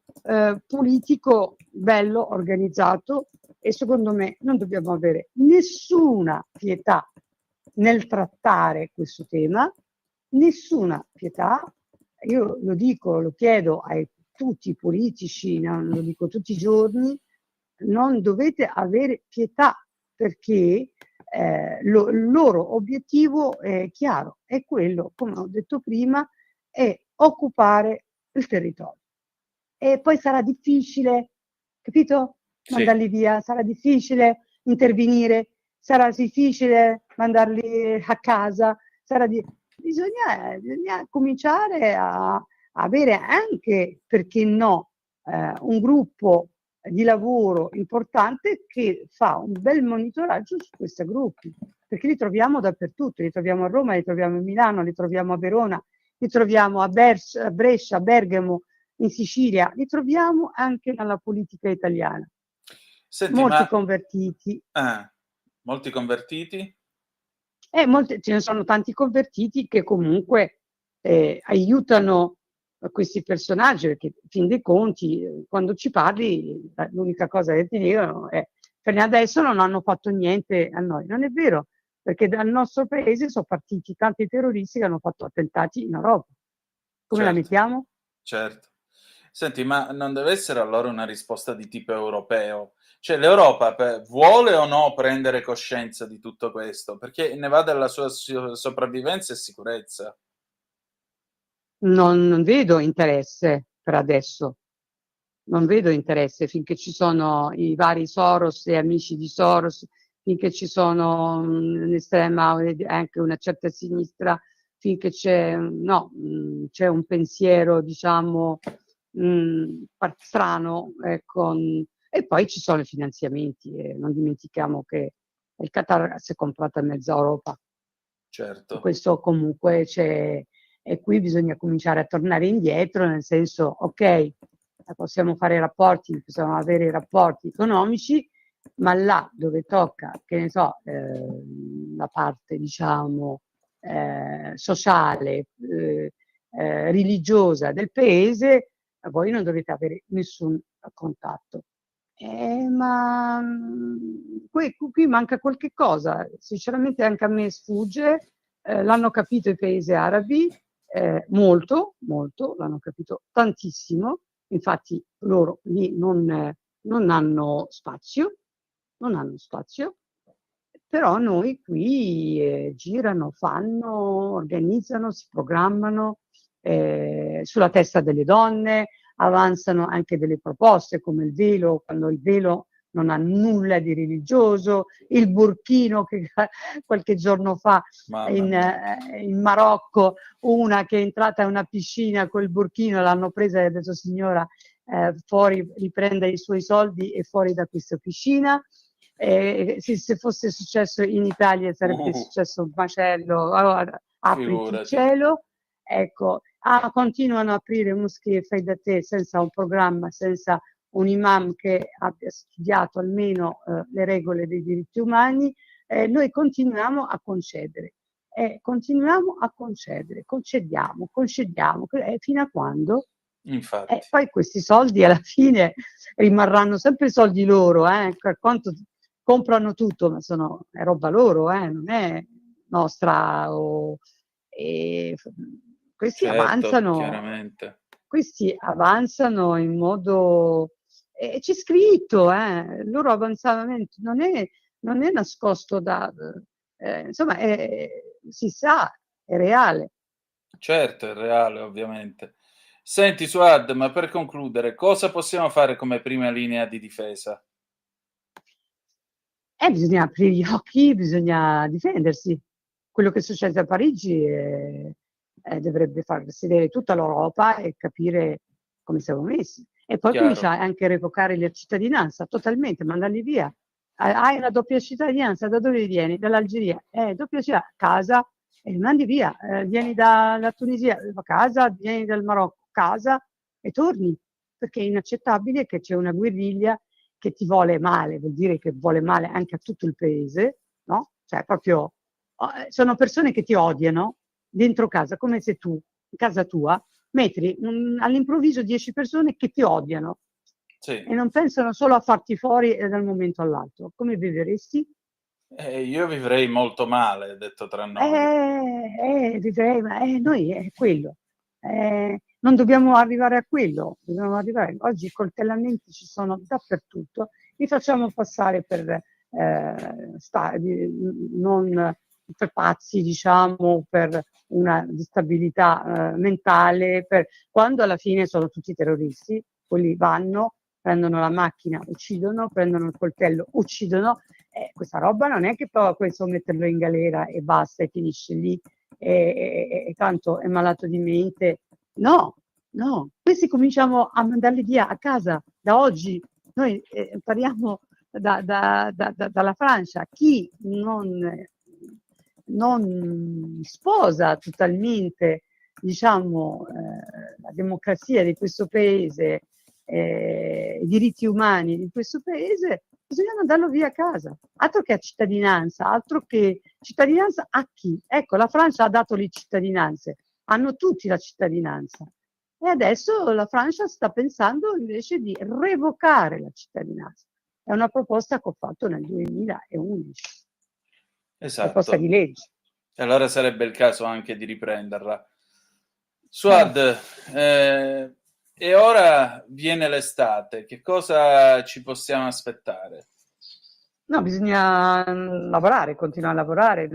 politico bello, organizzato, e secondo me non dobbiamo avere nessuna pietà nel trattare questo tema, nessuna pietà. Io lo dico, lo chiedo a tutti i politici, lo dico tutti i giorni, non dovete avere pietà, perché il loro obiettivo è chiaro, è quello, come ho detto prima, è occupare il territorio. E poi sarà difficile, capito? Mandarli via, sarà difficile intervenire, sarà difficile mandarli a casa, bisogna cominciare a avere anche, perché no, un gruppo di lavoro importante che fa un bel monitoraggio su questi gruppi, perché li troviamo dappertutto, li troviamo a Roma, li troviamo a Milano, li troviamo a Verona, li troviamo a Brescia, a Bergamo, in Sicilia, li troviamo anche nella politica italiana. Senti, Molti convertiti. Molti convertiti? Ce ne sono tanti convertiti che comunque aiutano questi personaggi, perché in fin dei conti, quando ci parli, l'unica cosa che ti dicono è: fino adesso non hanno fatto niente a noi. Non è vero, perché dal nostro paese sono partiti tanti terroristi che hanno fatto attentati in Europa. Come la mettiamo? Certo. Senti, ma non deve essere allora una risposta di tipo europeo? Cioè l'Europa vuole o no prendere coscienza di tutto questo? Perché ne va della sua sopravvivenza e sicurezza. Non vedo interesse per adesso. Non vedo interesse finché ci sono i vari Soros e amici di Soros, finché ci sono un'estrema, anche una certa sinistra, finché c'è un pensiero, diciamo, strano, ecco. E poi ci sono i finanziamenti, e non dimentichiamo che il Qatar si è comprato mezza Europa. Certo. Questo comunque c'è, e qui bisogna cominciare a tornare indietro, nel senso, ok, possiamo fare rapporti, possiamo avere rapporti economici, ma là dove tocca, che ne so, la parte, diciamo, sociale, religiosa del paese, voi non dovete avere nessun contatto. Ma qui manca qualche cosa, sinceramente anche a me sfugge. L'hanno capito i paesi arabi, molto, l'hanno capito tantissimo. Infatti loro lì non hanno spazio, però noi qui girano, fanno, organizzano, si programmano sulla testa delle donne, avanzano anche delle proposte come il velo, quando il velo non ha nulla di religioso, il burkino che qualche giorno fa in Marocco, una che è entrata in una piscina col burkino, l'hanno presa e ha detto: signora, fuori, riprenda i suoi soldi e fuori da questa piscina. Se fosse successo in Italia sarebbe successo un macello, allora apriti il cielo. Ecco, continuano a aprire moschee fai da te senza un programma, senza un imam che abbia studiato almeno le regole dei diritti umani. Noi continuiamo a concedere, concediamo, fino a quando? Infatti. Poi questi soldi alla fine rimarranno sempre soldi loro, per quanto comprano tutto, ma è roba loro, non è nostra. Questi avanzano, chiaramente. questi avanzano in modo, c'è scritto, loro avanzamento non è nascosto insomma, si sa, è reale. Certo, è reale, ovviamente. Senti, Suad, ma per concludere, cosa possiamo fare come prima linea di difesa? Bisogna aprire gli occhi, bisogna difendersi. Quello che succede a Parigi dovrebbe far sedere tutta l'Europa e capire come siamo messi. E poi cominciare anche a revocare la cittadinanza totalmente, mandarli via. Hai una doppia cittadinanza, da dove vieni? Dall'Algeria. Doppia cittadinanza, casa, e mandi via. Vieni dalla Tunisia, casa, vieni dal Marocco, casa, e torni. Perché è inaccettabile che c'è una guerriglia che ti vuole male, vuol dire che vuole male anche a tutto il paese, no? Cioè proprio sono persone che ti odiano dentro casa, come se tu, in casa tua, metti all'improvviso 10 persone che ti odiano. Sì. E non pensano solo a farti fuori dal momento all'altro. Come vivresti? Io vivrei molto male, detto tra noi. Vivrei, ma noi è quello. Non dobbiamo arrivare a quello, oggi i coltellamenti ci sono dappertutto, li facciamo passare non per pazzi, diciamo, per una disabilità mentale, quando alla fine sono tutti terroristi, quelli vanno, prendono la macchina, uccidono, prendono il coltello, uccidono. Questa roba non è che poi questo metterlo in galera e basta e finisce lì, e tanto è malato di mente. No, questi cominciamo a mandarli via a casa da oggi. Noi impariamo dalla Francia. Chi non sposa totalmente, diciamo, la democrazia di questo paese, i diritti umani di questo paese, bisogna mandarlo via a casa. Altro che a cittadinanza, altro che cittadinanza a chi? Ecco, la Francia ha dato le cittadinanze, hanno tutti la cittadinanza. E adesso la Francia sta pensando invece di revocare la cittadinanza. È una proposta che ho fatto nel 2011, proposta di Esatto. legge. E allora sarebbe il caso anche di riprenderla. Suad, e ora viene l'estate, che cosa ci possiamo aspettare? No, bisogna lavorare, continuare a lavorare.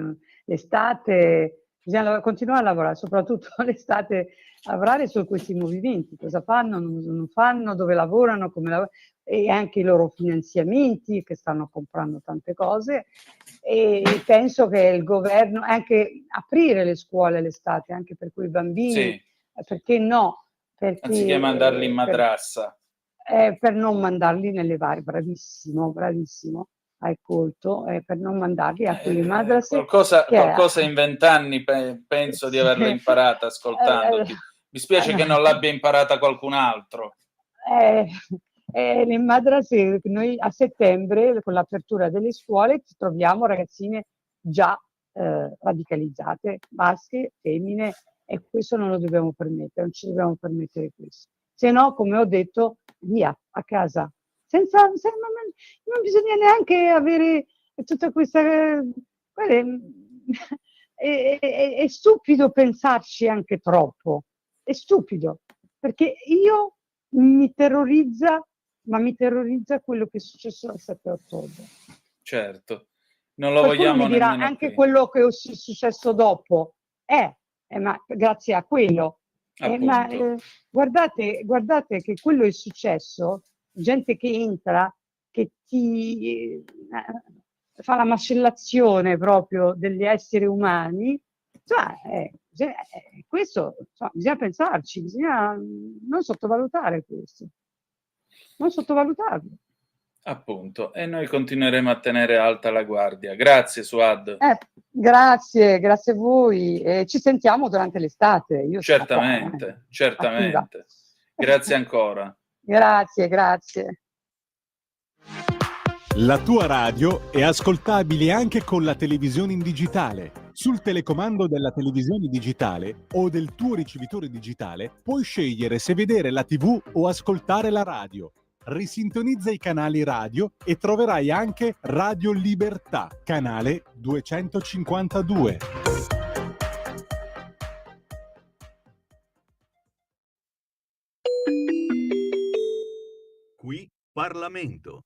L'estate, bisogna continuare a lavorare, soprattutto l'estate, a lavorare su questi movimenti, cosa fanno, non fanno, dove lavorano, come lavorano, e anche i loro finanziamenti, che stanno comprando tante cose. E penso che il governo, anche aprire le scuole l'estate, anche per quei bambini, Sì, perché no? anziché mandarli in Per, madrassa. per non mandarli nelle varie, bravissimo, bravissimo, hai colto, per non mandarli a quelle madrase che Qualcosa in 20 anni penso di averla imparata ascoltandoti. Mi spiace che non l'abbia imparata qualcun altro. le madrase, noi a settembre, con l'apertura delle scuole, troviamo ragazzine già radicalizzate, maschi, femmine, e questo non lo dobbiamo permettere, non ci dobbiamo permettere questo. Se no, come ho detto, via, a casa. Non bisogna neanche avere tutta questa... è stupido pensarci anche troppo, è stupido, perché io mi terrorizza quello che è successo il 7 ottobre. Certo, non lo Qualcuno vogliamo mi dirà nemmeno anche qui. quello che è successo dopo, ma grazie a quello. Ma Appunto. guardate che quello è successo, gente che entra, che ti fa la macellazione proprio degli esseri umani, cioè, questo, insomma, bisogna pensarci, bisogna non sottovalutare questo, non sottovalutarlo. Appunto, e noi continueremo a tenere alta la guardia. Grazie, Suad. Grazie a voi. Ci sentiamo durante l'estate. Io sono qua, Certamente, attiva. certamente. Grazie ancora. Grazie. La tua radio è ascoltabile anche con la televisione in digitale. Sul telecomando della televisione digitale o del tuo ricevitore digitale puoi scegliere se vedere la TV o ascoltare la radio. Risintonizza i canali radio e troverai anche Radio Libertà, canale 252. Qui Parlamento.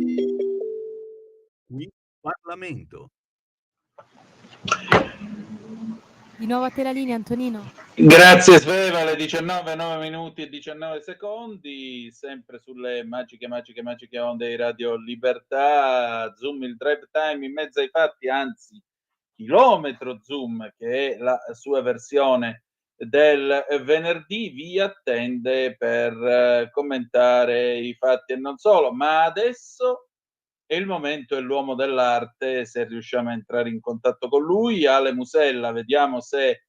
Qui Parlamento. Di nuovo a te la linea, Antonino. Grazie Sveva, alle 19, 9 minuti e 19 secondi, sempre sulle magiche onde di Radio Libertà. Zoom, il drive time in mezzo ai fatti, anzi chilometro Zoom, che è la sua versione del venerdì, vi attende per commentare i fatti e non solo. Ma adesso è il momento, è l'uomo dell'arte, se riusciamo a entrare in contatto con lui. Ale Musella, vediamo se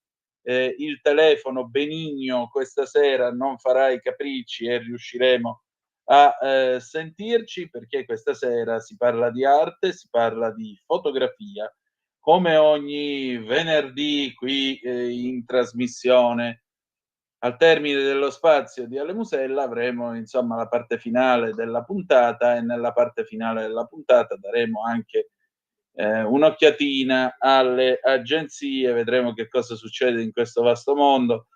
il telefono benigno questa sera non farà i capricci e riusciremo a sentirci, perché questa sera si parla di arte, si parla di fotografia, come ogni venerdì qui in trasmissione. Al termine dello spazio di Ale Musella avremo insomma la parte finale della puntata, e nella parte finale della puntata daremo anche un'occhiatina alle agenzie, vedremo che cosa succede in questo vasto mondo.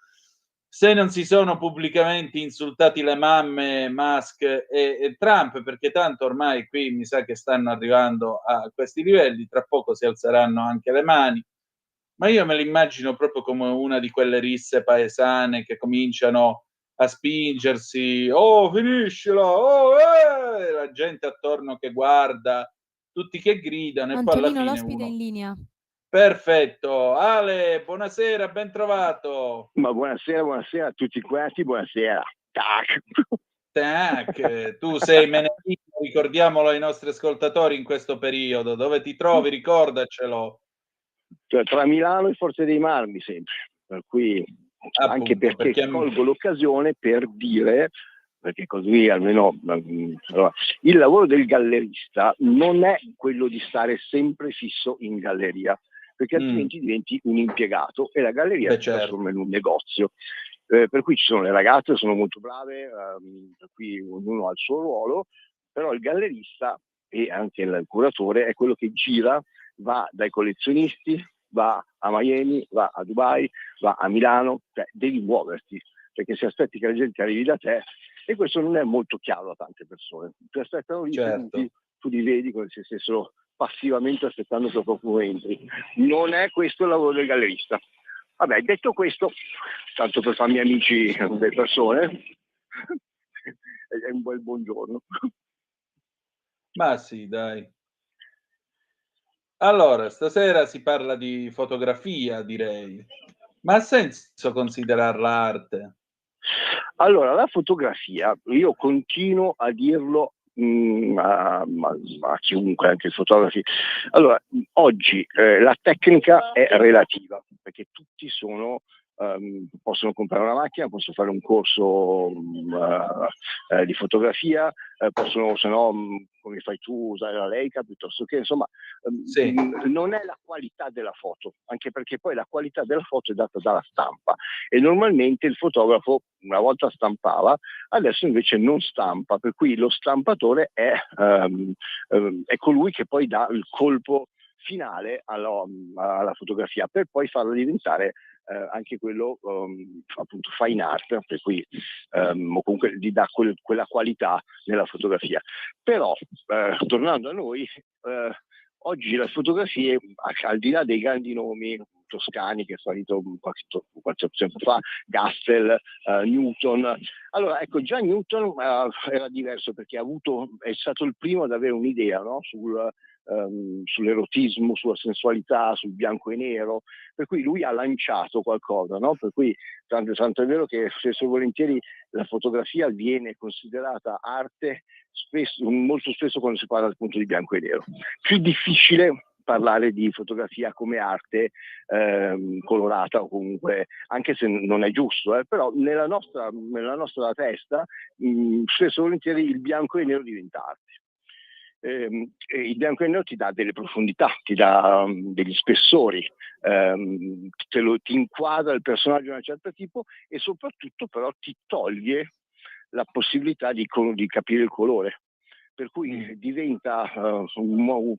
Se non si sono pubblicamente insultati le mamme Musk e Trump, perché tanto ormai qui mi sa che stanno arrivando a questi livelli, tra poco si alzeranno anche le mani, ma io me l'immagino proprio come una di quelle risse paesane che cominciano a spingersi, oh finiscila, oh la gente attorno che guarda, tutti che gridano e poi alla Antonino, fine l'ospite è uno. in linea. Perfetto, Ale, buonasera, ben trovato. Ma buonasera a tutti quanti, buonasera. Tac. Tac, tu sei menefino, ricordiamolo ai nostri ascoltatori in questo periodo, dove ti trovi, ricordacelo. Cioè, tra Milano e Forza dei Marmi sempre, per cui anche Appunto, perché colgo l'occasione per dire, perché così almeno allora, il lavoro del gallerista non è quello di stare sempre fisso in galleria, perché altrimenti diventi un impiegato e la galleria si trasforma in un negozio. Per cui ci sono le ragazze, sono molto brave, per cui ognuno ha il suo ruolo, però il gallerista e anche il curatore è quello che gira, va dai collezionisti, va a Miami, va a Dubai, va a Milano, cioè devi muoverti, perché se aspetti che la gente arrivi da te, e questo non è molto chiaro a tante persone, ti aspettano lì seduti, tu li vedi come se stessero passivamente aspettando che qualcuno entri. Non è questo il lavoro del gallerista. Vabbè, detto questo, tanto per farmi amici delle persone, è un bel buongiorno. Ma sì, dai. Allora, stasera si parla di fotografia, direi. Ma ha senso considerarla arte? Allora, la fotografia, io continuo a dirlo a chiunque, anche i fotografi. Allora, oggi la tecnica è relativa, perché tutti possono comprare una macchina, possono fare un corso di fotografia, possono, se no, come fai tu, usare la Leica piuttosto che, insomma, non è la qualità della foto, anche perché poi la qualità della foto è data dalla stampa e normalmente il fotografo una volta stampava, adesso invece non stampa, per cui lo stampatore è colui che poi dà il colpo finale alla fotografia per poi farla diventare anche quello appunto fine art, per cui o comunque gli dà quella qualità nella fotografia. Però tornando a noi, oggi le fotografie, al di là dei grandi nomi toscani che è salito qualche tempo fa, Gassel, Newton. Allora, ecco, già Newton era diverso perché è stato il primo ad avere un'idea, no? Sull'erotismo, sulla sensualità, sul bianco e nero, per cui lui ha lanciato qualcosa, no? Per cui tanto è vero che spesso e volentieri la fotografia viene considerata arte molto spesso quando si parla appunto di bianco e nero. Più difficile parlare di fotografia come arte colorata o comunque, anche se non è giusto, però nella nostra testa spesso e volentieri il bianco e nero diventa arte. Il bianco e nero ti dà delle profondità, ti dà degli spessori, ti inquadra il personaggio di un certo tipo e soprattutto però ti toglie la possibilità di capire il colore. per cui diventa,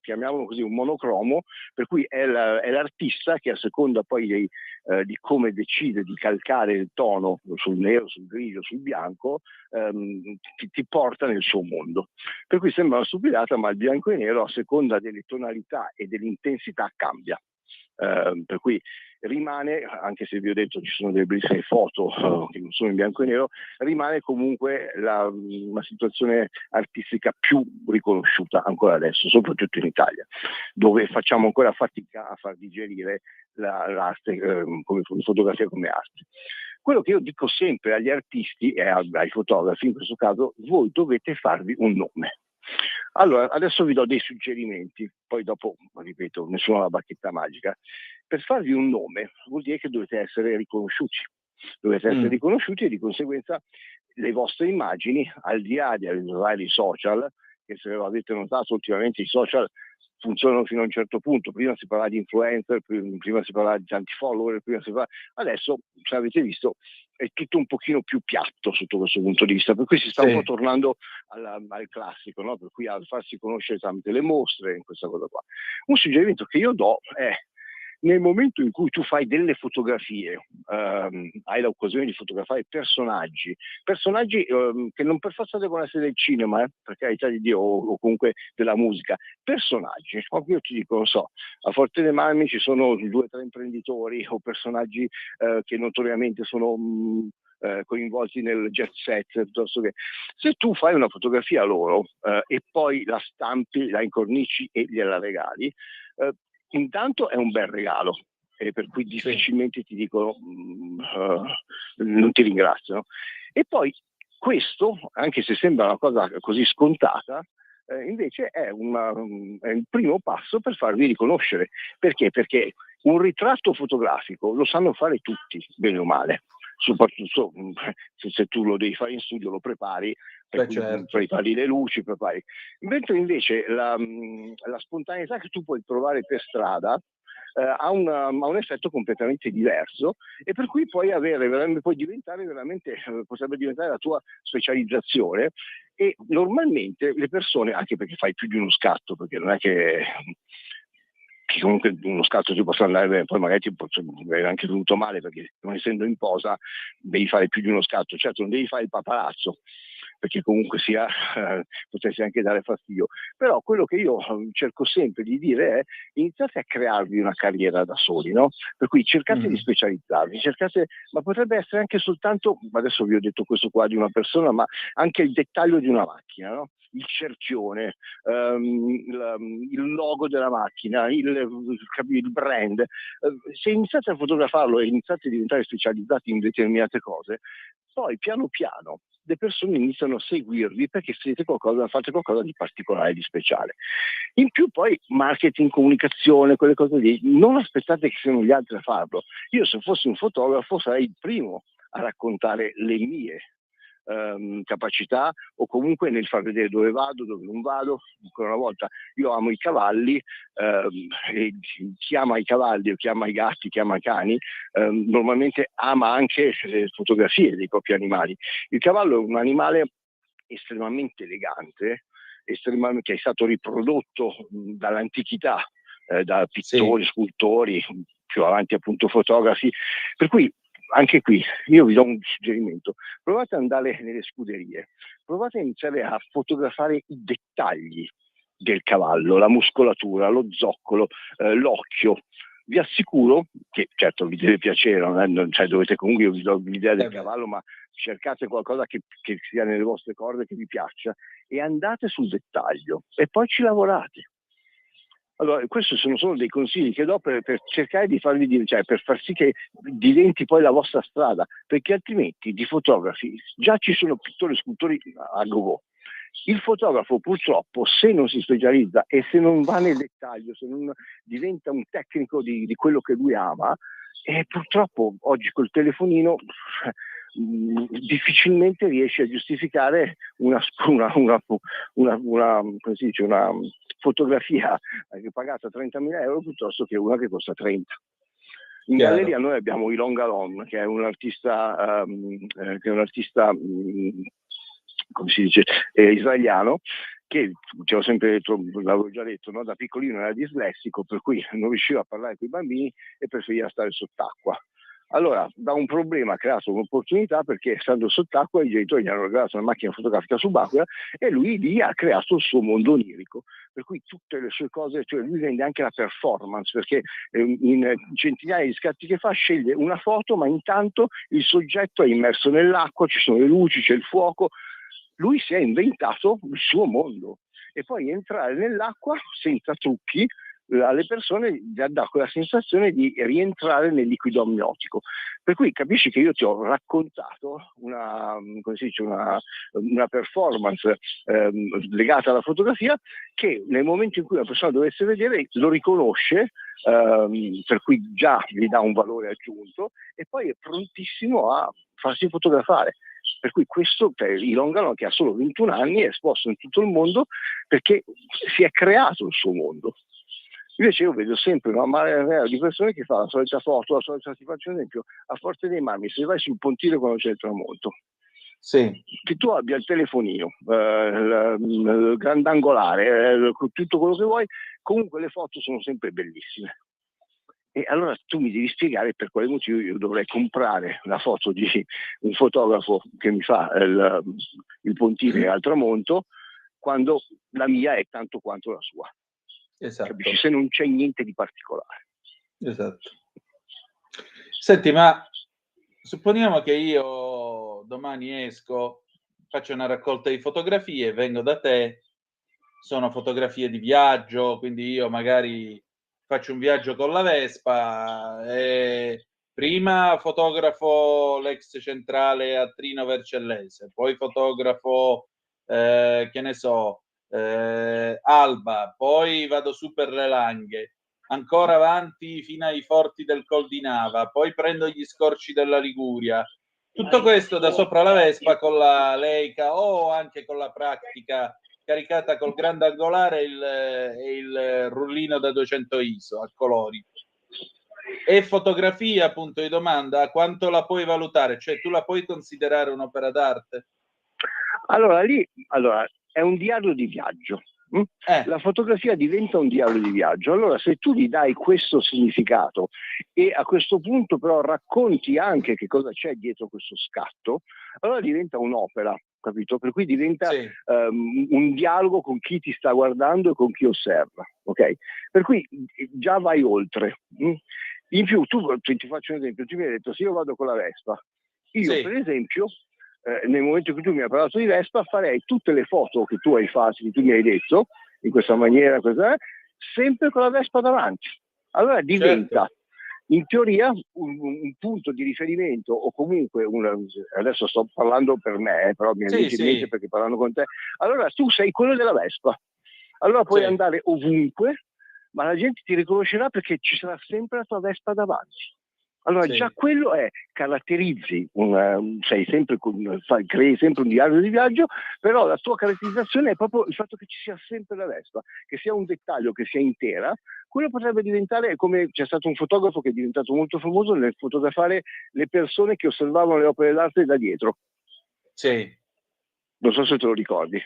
chiamiamolo così, un monocromo, per cui è l'artista che a seconda poi di come decide di calcare il tono sul nero, sul grigio, sul bianco, ti porta nel suo mondo. Per cui sembra una stupidata, ma il bianco e nero a seconda delle tonalità e dell'intensità cambia. Per cui rimane, anche se vi ho detto ci sono delle bellissime foto che non sono in bianco e nero, rimane comunque una situazione artistica più riconosciuta ancora adesso, soprattutto in Italia, dove facciamo ancora fatica a far digerire l'arte come fotografia come arte. Quello che io dico sempre agli artisti e ai fotografi, in questo caso, voi dovete farvi un nome. Allora, adesso vi do dei suggerimenti, poi dopo, ripeto, nessuno ha la bacchetta magica. Per farvi un nome vuol dire che dovete essere riconosciuti. Dovete essere riconosciuti e di conseguenza le vostre immagini, al di là dei social, che se avete notato ultimamente i social funzionano fino a un certo punto. Prima si parlava di influencer, prima si parlava di tanti follower, adesso, se avete visto, è tutto un pochino più piatto sotto questo punto di vista, per cui si sta un po' tornando al classico, no? Per cui a farsi conoscere tramite le mostre, in questa cosa qua. Un suggerimento che io do è: nel momento in cui tu fai delle fotografie, hai l'occasione di fotografare personaggi che non per forza devono essere del cinema, per carità di Dio, o comunque della musica, personaggi. Io ti dico, non so, a Forte dei Marmi ci sono 2 o 3 imprenditori o personaggi che notoriamente sono coinvolti nel jet set, piuttosto che se tu fai una fotografia loro e poi la stampi, la incornici e gliela regali, intanto è un bel regalo, per cui difficilmente ti dicono non ti ringraziano. E poi questo, anche se sembra una cosa così scontata, invece è il primo passo per farvi riconoscere. Perché? Perché un ritratto fotografico lo sanno fare tutti, bene o male. Soprattutto se tu lo devi fare in studio, lo prepari, prepari le luci, mentre invece la spontaneità che tu puoi trovare per strada ha un effetto completamente diverso, e per cui potrebbe diventare la tua specializzazione. E normalmente le persone, anche perché fai più di uno scatto, perché non è che comunque uno scatto ti possa andare bene, poi magari ti può è anche venuto male, perché non essendo in posa devi fare più di uno scatto. Certo, non devi fare il paparazzo, perché comunque sia potresti anche dare fastidio, però quello che io cerco sempre di dire è: iniziate a crearvi una carriera da soli, no? Per cui cercate di specializzarvi, ma potrebbe essere anche soltanto, adesso vi ho detto questo qua di una persona, ma anche il dettaglio di una macchina, no? Il cerchione, il logo della macchina, il brand. Se iniziate a fotografarlo e iniziate a diventare specializzati in determinate cose, poi piano piano le persone iniziano a seguirvi perché fate qualcosa di particolare, di speciale. In più poi marketing, comunicazione, quelle cose lì, non aspettate che siano gli altri a farlo. Io, se fossi un fotografo, sarei il primo a raccontare le mie capacità, o comunque nel far vedere dove vado, dove non vado. Ancora una volta, io amo i cavalli, e chi ama i cavalli o chi ama i gatti, chi ama i cani, normalmente ama anche le fotografie dei propri animali. Il cavallo è un animale estremamente elegante, che è stato riprodotto dall'antichità, da pittori, scultori, più avanti appunto fotografi, per cui anche qui io vi do un suggerimento: provate ad andare nelle scuderie, provate a iniziare a fotografare i dettagli del cavallo, la muscolatura, lo zoccolo, l'occhio. Vi assicuro che, certo, vi deve piacere, dovete comunque, io vi do l'idea del cavallo, ma cercate qualcosa che sia nelle vostre corde, che vi piaccia, e andate sul dettaglio e poi ci lavorate. Allora, questi sono solo dei consigli che do per cercare di farvi dire, cioè per far sì che diventi poi la vostra strada, perché altrimenti di fotografi già ci sono pittori e scultori a go-go. Il fotografo, purtroppo, se non si specializza e se non va nel dettaglio, se non diventa un tecnico di quello che lui ama, purtroppo oggi col telefonino difficilmente riesce a giustificare una fotografia pagata 30.000 euro piuttosto che una che costa 30. In galleria noi abbiamo Ilon Galon, che è un artista come si dice, israeliano, che ti ho sempre detto, l'avevo già detto, no? Da piccolino era dislessico, per cui non riusciva a parlare con i bambini e preferiva stare sott'acqua. Allora, da un problema ha creato un'opportunità, perché stando sott'acqua i genitori gli hanno regalato una macchina fotografica subacquea e lui lì ha creato il suo mondo onirico. Per cui tutte le sue cose, cioè lui vende anche la performance, perché in centinaia di scatti che fa sceglie una foto, ma intanto il soggetto è immerso nell'acqua, ci sono le luci, c'è il fuoco. Lui si è inventato il suo mondo e poi entrare nell'acqua senza trucchi alle persone dà quella sensazione di rientrare nel liquido amniotico. Per cui capisci che io ti ho raccontato una performance legata alla fotografia, che nel momento in cui una persona dovesse vedere lo riconosce, per cui già gli dà un valore aggiunto e poi è prontissimo a farsi fotografare. Per cui questo per Elon Galon, che ha solo 21 anni, è esposto in tutto il mondo perché si è creato il suo mondo. Invece io vedo sempre una marea di persone che fa la solita foto, ti faccio un esempio, a Forte dei Marmi, se vai sul pontile quando c'è il tramonto, Sì. che tu abbia il telefonino, il grandangolare, tutto quello che vuoi, comunque le foto sono sempre bellissime. E allora tu mi devi spiegare per quale motivo io dovrei comprare la foto di un fotografo che mi fa il pontile al tramonto, quando la mia è tanto quanto la sua. Esatto. Capisci? Se non c'è niente di particolare. Esatto. Senti, ma supponiamo che io domani esco, faccio una raccolta di fotografie, vengo da te, sono fotografie di viaggio, quindi io magari faccio un viaggio con la Vespa e prima fotografo l'ex centrale a Trino Vercellese, poi fotografo, che ne so, Alba, poi vado su per le Langhe, ancora avanti fino ai forti del Col di Nava, poi prendo gli scorci della Liguria. Tutto questo da sopra la Vespa con la Leica o anche con la Praktica caricata col grande angolare e il rullino da 200 ISO a colori. E fotografia, punto di domanda, quanto la puoi valutare? Cioè tu la puoi considerare un'opera d'arte? Allora lì è un diario di viaggio. La fotografia diventa un diario di viaggio. Allora se tu gli dai questo significato e a questo punto però racconti anche che cosa c'è dietro questo scatto, allora diventa un'opera, capito? Per cui diventa un dialogo con chi ti sta guardando e con chi osserva, ok? Per cui già vai oltre. In più ti faccio un esempio, tu mi hai detto se io vado con la Vespa, io per esempio nel momento in cui tu mi hai parlato di Vespa farei tutte le foto che tu hai fatto, che tu mi hai detto in questa maniera, sempre con la Vespa davanti. Allora diventa in teoria un punto di riferimento o comunque adesso sto parlando per me, però mi viene in mente perché parlando con te, allora tu sei quello della Vespa, allora puoi andare ovunque, ma la gente ti riconoscerà perché ci sarà sempre la tua Vespa davanti. Allora già quello caratterizzi, crei sempre un diario di viaggio, però la tua caratterizzazione è proprio il fatto che ci sia sempre la Vespa, che sia un dettaglio, che sia intera. Quello potrebbe diventare, come c'è stato un fotografo che è diventato molto famoso nel fotografare le persone che osservavano le opere d'arte da dietro. Sì. Non so se te lo ricordi.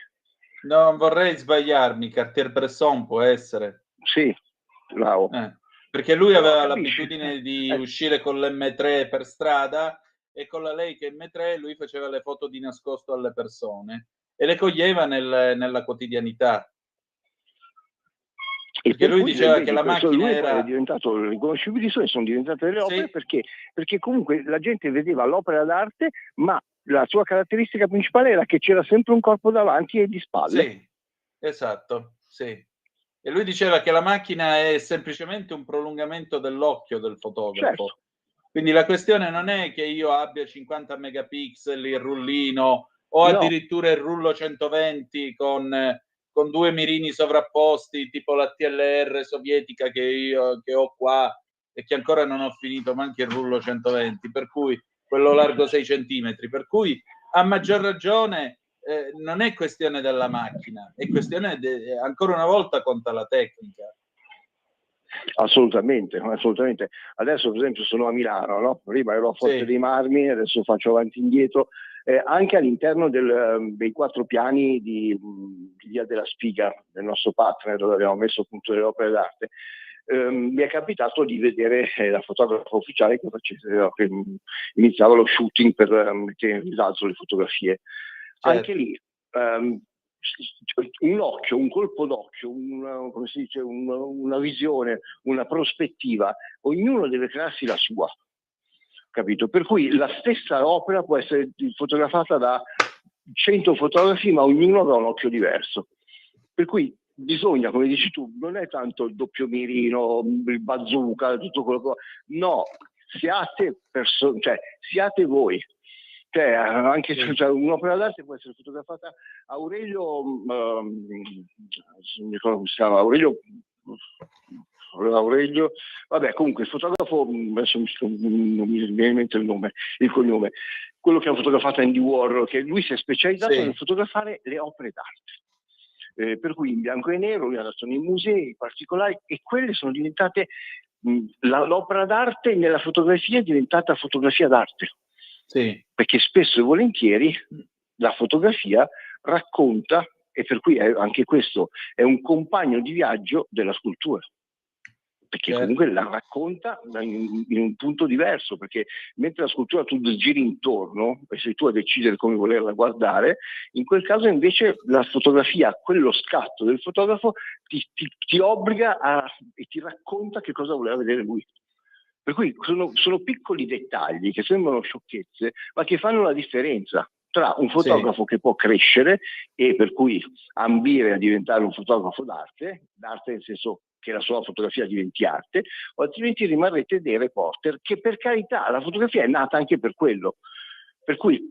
Non vorrei sbagliarmi, Cartier-Bresson può essere. Sì, bravo. Perché lui aveva l'abitudine di uscire con l'M3 per strada e con la Leica M3 lui faceva le foto di nascosto alle persone e le coglieva nella quotidianità. Perché lui diceva che la macchina era... è diventato riconoscibilissimo e sono diventate le opere perché comunque la gente vedeva l'opera d'arte, ma la sua caratteristica principale era che c'era sempre un corpo davanti e di spalle. Sì, esatto, sì. E lui diceva che la macchina è semplicemente un prolungamento dell'occhio del fotografo. Certo. Quindi la questione non è che io abbia 50 megapixel il rullino o addirittura il rullo 120 con 2 mirini sovrapposti tipo la TLR sovietica che ho qua e che ancora non ho finito, ma anche il rullo 120, per cui quello largo 6 centimetri. Per cui a maggior ragione non è questione della macchina, è questione ancora una volta conta la tecnica. Assolutamente. Adesso per esempio sono a Milano, no? Prima ero a Forte dei Marmi, adesso faccio avanti e indietro anche all'interno dei 4 piani di Via della Spiga, del nostro partner, dove abbiamo messo appunto delle opere d'arte. Mi è capitato di vedere la fotografa ufficiale che iniziava lo shooting per mettere in risalto le fotografie. Certo. Anche lì un occhio, un colpo d'occhio, come si dice, una visione, una prospettiva, ognuno deve crearsi la sua, capito? Per cui la stessa opera può essere fotografata da 100 fotografi, ma ognuno avrà un occhio diverso. Per cui bisogna, come dici tu, non è tanto il doppio mirino, il bazooka, tutto quello che... No, siate voi. Cioè, anche un'opera d'arte può essere fotografata Aurelio, non mi ricordo come si chiama, Aurelio, vabbè, comunque il fotografo, adesso non mi viene in mente il cognome, quello che ha fotografato Andy Warhol, che lui si è specializzato nel fotografare le opere d'arte. Per cui in bianco e nero, lui è andato nei musei particolari e quelle sono diventate, l'opera d'arte nella fotografia è diventata fotografia d'arte. Sì. Perché spesso e volentieri la fotografia racconta, e per cui anche questo è un compagno di viaggio della scultura, perché comunque la racconta in un punto diverso, perché mentre la scultura tu giri intorno e sei tu a decidere come volerla guardare, in quel caso invece la fotografia, quello scatto del fotografo ti obbliga e ti racconta che cosa voleva vedere lui. Per cui sono piccoli dettagli che sembrano sciocchezze, ma che fanno la differenza tra un fotografo che può crescere e per cui ambire a diventare un fotografo d'arte nel senso che la sua fotografia diventi arte, o altrimenti rimarrete dei reporter che, per carità, la fotografia è nata anche per quello. Per cui,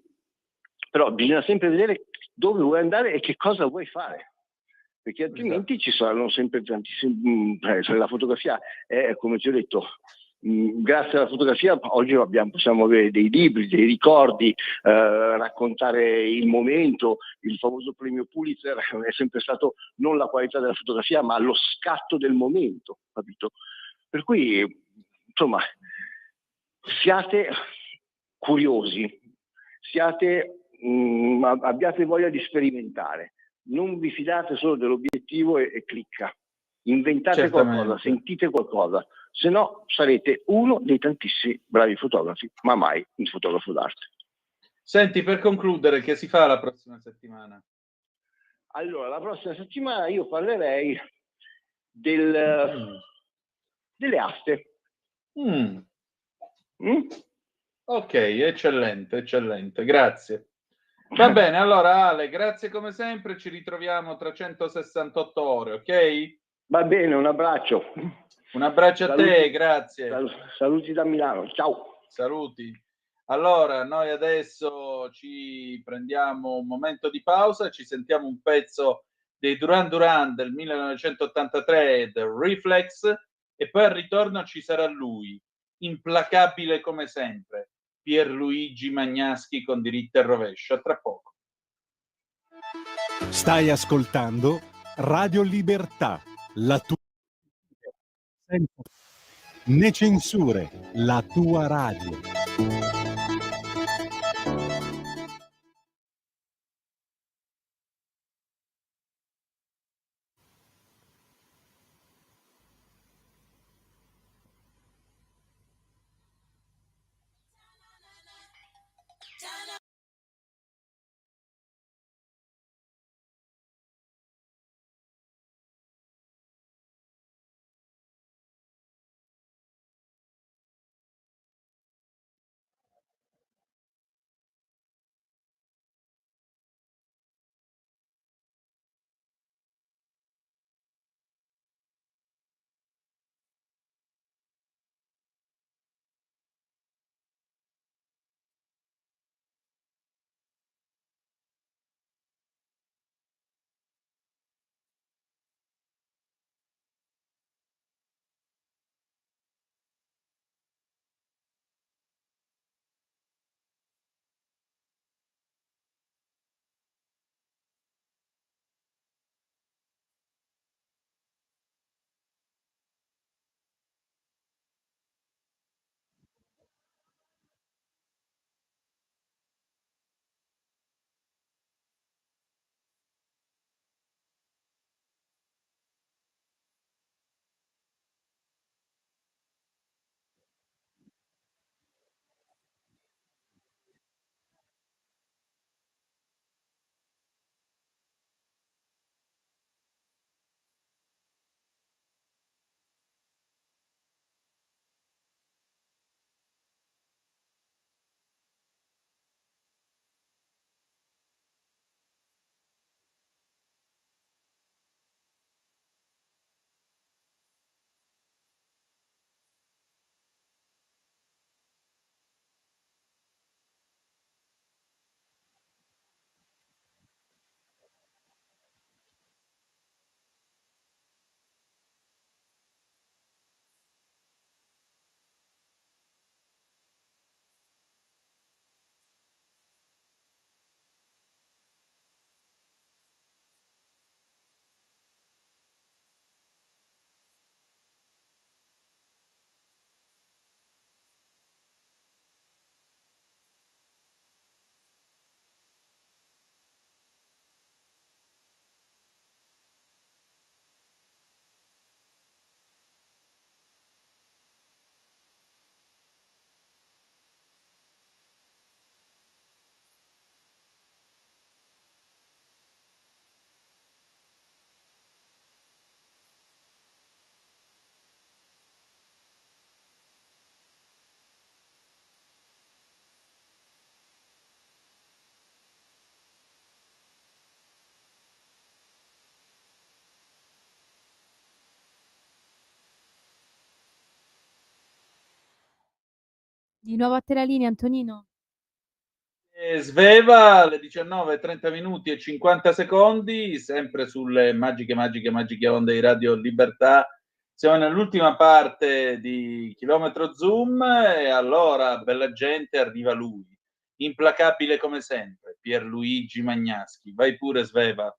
però, bisogna sempre vedere dove vuoi andare e che cosa vuoi fare, perché altrimenti ci saranno sempre tantissimi... la fotografia è, come ti ho detto, grazie alla fotografia oggi possiamo avere dei libri, dei ricordi, raccontare il momento. Il famoso premio Pulitzer è sempre stato non la qualità della fotografia, ma lo scatto del momento, capito? Per cui, insomma, siate curiosi, abbiate voglia di sperimentare, non vi fidate solo dell'obiettivo e clicca. Inventate qualcosa, sentite qualcosa, se no sarete uno dei tantissimi bravi fotografi, ma mai un fotografo d'arte. Senti, per concludere, che si fa la prossima settimana? Allora, la prossima settimana io parlerei delle aste. Ok, eccellente, grazie. Va bene, allora Ale, grazie come sempre, ci ritroviamo tra 168 ore, ok? Va bene, un abbraccio. Un abbraccio a te, grazie. Saluti da Milano, ciao. Saluti. Allora, noi adesso ci prendiamo un momento di pausa, ci sentiamo un pezzo dei Duran Duran del 1983, The Reflex, e poi al ritorno ci sarà lui, implacabile come sempre, Pierluigi Magnaschi con Diritto e Rovescio. A tra poco. Stai ascoltando Radio Libertà, la tua... né censure, la tua radio. Di nuovo a te la linea, Antonino. Sveva alle 19:30 e 50 secondi, sempre sulle magiche onde di Radio Libertà. Siamo nell'ultima parte di Chilometro Zoom e allora, bella gente, arriva lui, implacabile come sempre, Pierluigi Magnaschi. Vai pure, Sveva.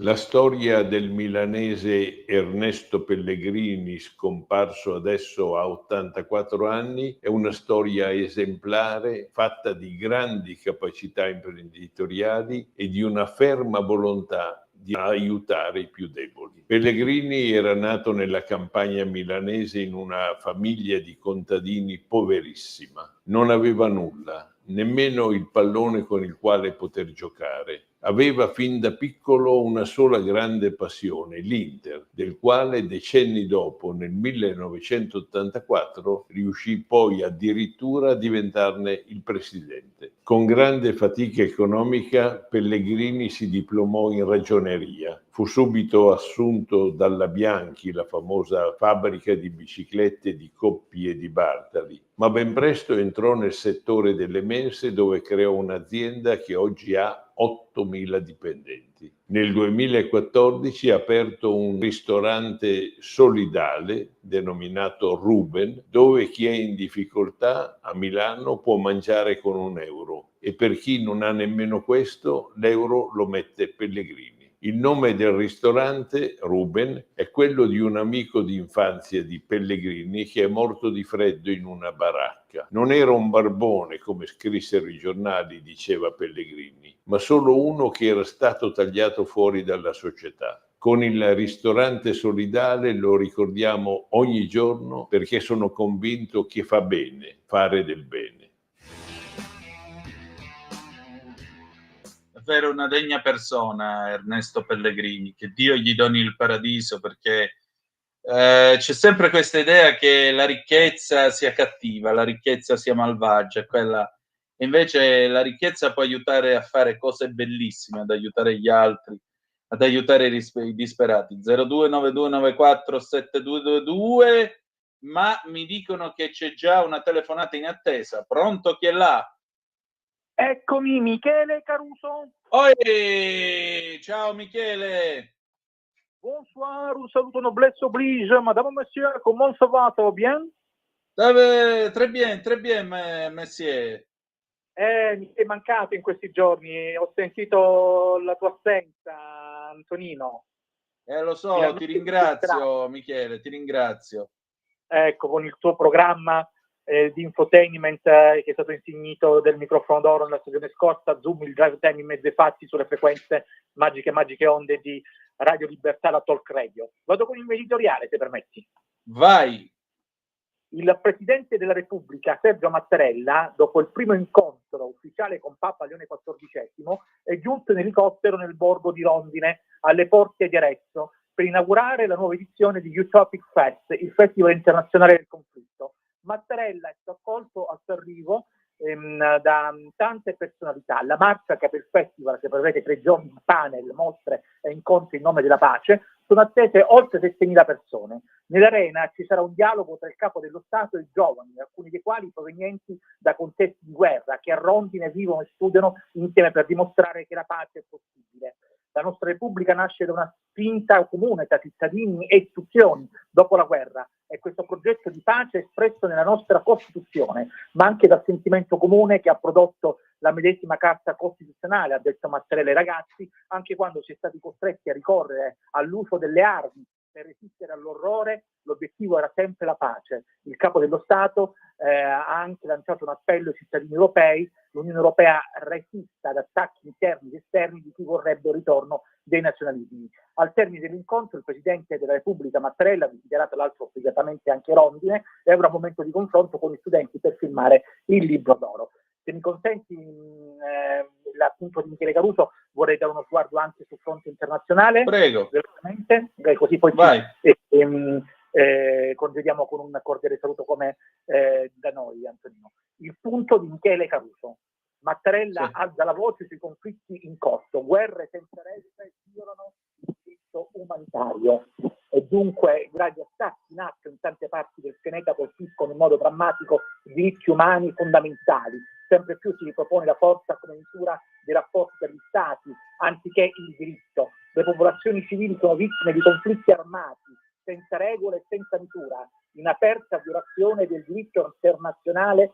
La storia del milanese Ernesto Pellegrini, scomparso adesso a 84 anni, è una storia esemplare, fatta di grandi capacità imprenditoriali e di una ferma volontà di aiutare i più deboli. Pellegrini era nato nella campagna milanese in una famiglia di contadini poverissima. Non aveva nulla, nemmeno il pallone con il quale poter giocare. Aveva fin da piccolo una sola grande passione, l'Inter, del quale decenni dopo, nel 1984, riuscì poi addirittura a diventarne il presidente. Con grande fatica economica, Pellegrini si diplomò in ragioneria. Fu subito assunto dalla Bianchi, la famosa fabbrica di biciclette di Coppi e di Bartali, ma ben presto entrò nel settore delle mense, dove creò un'azienda che oggi ha 8.000 dipendenti. Nel 2014 ha aperto un ristorante solidale denominato Ruben, dove chi è in difficoltà a Milano può mangiare con €1 e per chi non ha nemmeno questo, l'euro lo mette Pellegrini. Il nome del ristorante, Ruben, è quello di un amico di infanzia di Pellegrini che è morto di freddo in una baracca. Non era un barbone, come scrissero i giornali, diceva Pellegrini, ma solo uno che era stato tagliato fuori dalla società. Con il ristorante solidale lo ricordiamo ogni giorno perché sono convinto che fa bene fare del bene. Davvero una degna persona, Ernesto Pellegrini, che Dio gli doni il paradiso, perché c'è sempre questa idea che la ricchezza sia cattiva, la ricchezza sia malvagia, invece la ricchezza può aiutare a fare cose bellissime, ad aiutare gli altri, ad aiutare i disperati. 0292947222, ma mi dicono che c'è già una telefonata in attesa. Pronto, chi è là? Eccomi, Michele Caruso. Oi, ciao Michele. Bonsoir, un saluto noblesse oblige, madame, monsieur, comment ça va, tout bien? Très bien, monsieur. Mi sei mancato in questi giorni, ho sentito la tua assenza, Antonino. Lo so, ti ringrazio Michele, ti ringrazio. Ecco, con il tuo programma di infotainment che è stato insignito del microfono d'oro nella stagione scorsa, Zoom, il drive time in mezzo ai fatti sulle frequenze magiche onde di Radio Libertà, la Talk Radio. Vado con il mio editoriale, se permetti. Vai. Il Presidente della Repubblica, Sergio Mattarella, dopo il primo incontro ufficiale con Papa Leone XIV, è giunto in elicottero nel borgo di Rondine, alle porte di Arezzo, per inaugurare la nuova edizione di Utopic Fest, il Festival internazionale del conflitto. Mattarella è stato accolto al suo arrivo da tante personalità. La marcia che apre il festival, che prevede 3 giorni di panel, mostre e incontri in nome della pace, sono attese oltre 7.000 persone. Nell'arena ci sarà un dialogo tra il capo dello Stato e i giovani, alcuni dei quali provenienti da contesti di guerra, che a Rondine vivono e studiano insieme per dimostrare che la pace è possibile. La nostra Repubblica nasce da una spinta comune tra cittadini e istituzioni dopo la guerra, e questo progetto di pace è espresso nella nostra Costituzione, ma anche dal sentimento comune che ha prodotto la medesima Carta Costituzionale, ha detto Mattarella ai ragazzi, anche quando si è stati costretti a ricorrere all'uso delle armi per resistere all'orrore. L'obiettivo era sempre la pace. Il capo dello Stato ha anche lanciato un appello ai cittadini europei: l'Unione Europea resista ad attacchi interni ed esterni di chi vorrebbe il ritorno dei nazionalismi. Al termine dell'incontro il Presidente della Repubblica Mattarella visiterà tra l'altro obbligatoriamente anche Rondine e avrà un momento di confronto con gli studenti per firmare il libro d'oro. Se mi consenti, l'appunto di Michele Caruso, vorrei dare uno sguardo anche sul fronte internazionale. Prego. Così poi vai. Congediamo con un cordiale saluto come da noi, Antonino. Il punto di Michele Caruso. Mattarella alza la voce sui conflitti in corso, guerre senza reste violano il diritto umanitario. È Dunque, gravi attacchi in atto in tante parti del pianeta colpiscono in modo drammatico i diritti umani fondamentali. Sempre più si ripropone la forza come misura dei rapporti tra gli stati, anziché il diritto. Le popolazioni civili sono vittime di conflitti armati, senza regole e senza misura, in aperta violazione del diritto internazionale,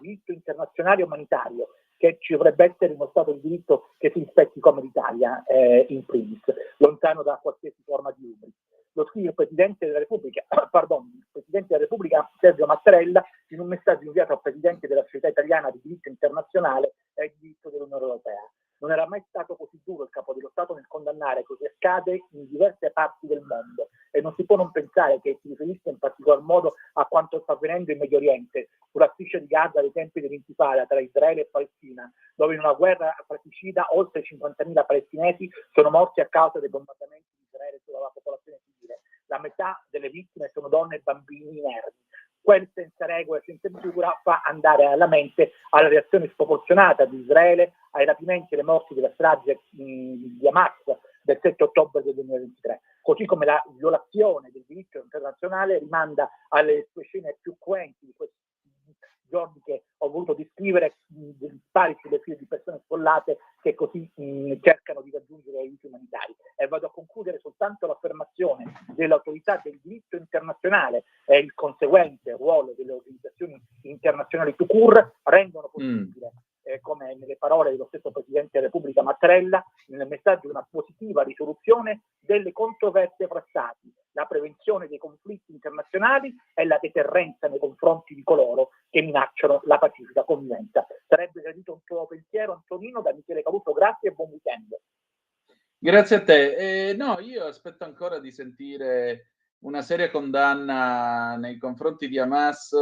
diritto internazionale umanitario, che ci dovrebbe essere uno Stato di diritto che si rispetti come l'Italia, in primis, lontano da qualsiasi forma di ubris. Lo scrive il Presidente della Repubblica, il Presidente della Repubblica Sergio Mattarella in un messaggio inviato al Presidente della Società Italiana di Diritto Internazionale e di Diritto dell'Unione Europea. Non era mai stato così duro il Capo dello Stato nel condannare ciò che accade in diverse parti del mondo e non si può non pensare che si riferisca in particolar modo a quanto sta avvenendo in Medio Oriente, sulla striscia di Gaza dei tempi dell'intifada tra Israele e Palestina, dove in una guerra fratricida oltre 50.000 palestinesi sono morti a causa dei bombardamenti di Israele sulla popolazione civile. La metà delle vittime sono donne e bambini inermi. Quel senza regole, senza misura, fa andare alla mente alla reazione sproporzionata di Israele ai rapimenti e alle morti della strage di Hamas del 7 ottobre del 2023, così come la violazione del diritto internazionale rimanda alle sue scene più cruenti di questi giorni che ho voluto descrivere, spari sulle file di persone sfollate che così cercano di raggiungere aiuti umanitari. E vado a concludere soltanto l'affermazione dell'autorità del diritto internazionale e il conseguente ruolo delle organizzazioni internazionali tout court rendono possibile, come nelle parole dello stesso Presidente della Repubblica Mattarella, nel messaggio di una positiva risoluzione delle controversie fra Stati, la prevenzione dei conflitti internazionali e la deterrenza nei confronti di coloro che minacciano la pacifica convivenza. Sarebbe gradito un tuo pensiero, Antonino, da Michele Caruso. Grazie e buon weekend. Grazie a te. No, io aspetto ancora di sentire una seria condanna nei confronti di Hamas,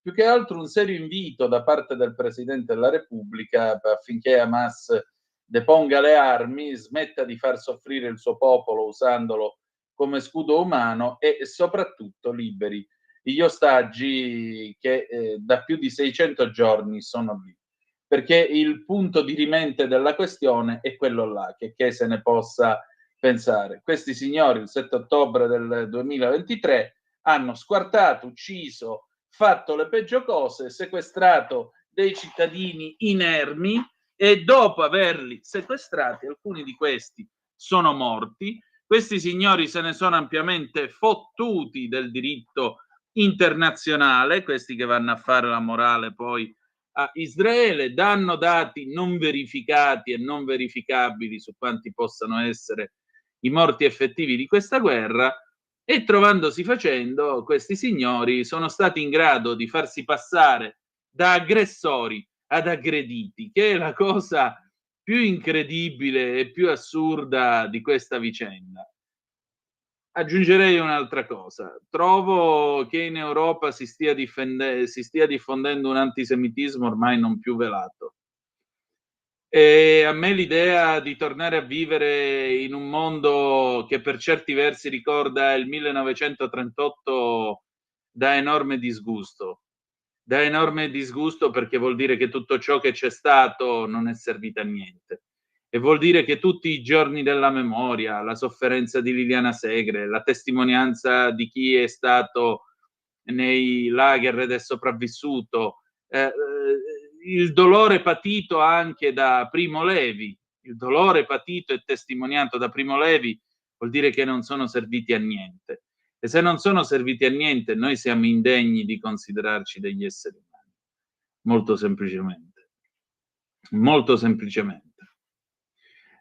più che altro un serio invito da parte del Presidente della Repubblica affinché Hamas deponga le armi, smetta di far soffrire il suo popolo usandolo come scudo umano e soprattutto liberi gli ostaggi che da più di 600 giorni sono lì. Perché il punto dirimente della questione è quello là, che se ne possa pensare. Questi signori il 7 ottobre del 2023 hanno squartato, ucciso, fatto le peggio cose, sequestrato dei cittadini inermi e dopo averli sequestrati, alcuni di questi sono morti. Questi signori se ne sono ampiamente fottuti del diritto internazionale, questi che vanno a fare la morale poi a Israele, danno dati non verificati e non verificabili su quanti possano essere i morti effettivi di questa guerra e trovandosi facendo, questi signori sono stati in grado di farsi passare da aggressori ad aggrediti, che è la cosa più incredibile e più assurda di questa vicenda. Aggiungerei un'altra cosa. Trovo che in Europa si stia diffondendo un antisemitismo ormai non più velato. E a me l'idea di tornare a vivere in un mondo che per certi versi ricorda il 1938 dà enorme disgusto. Dà enorme disgusto perché vuol dire che tutto ciò che c'è stato non è servito a niente. E vuol dire che tutti i giorni della memoria, la sofferenza di Liliana Segre, la testimonianza di chi è stato nei lager ed è sopravvissuto, il dolore patito anche da Primo Levi, il dolore patito e testimoniato da Primo Levi vuol dire che non sono serviti a niente. E se non sono serviti a niente, noi siamo indegni di considerarci degli esseri umani. Molto semplicemente. Molto semplicemente.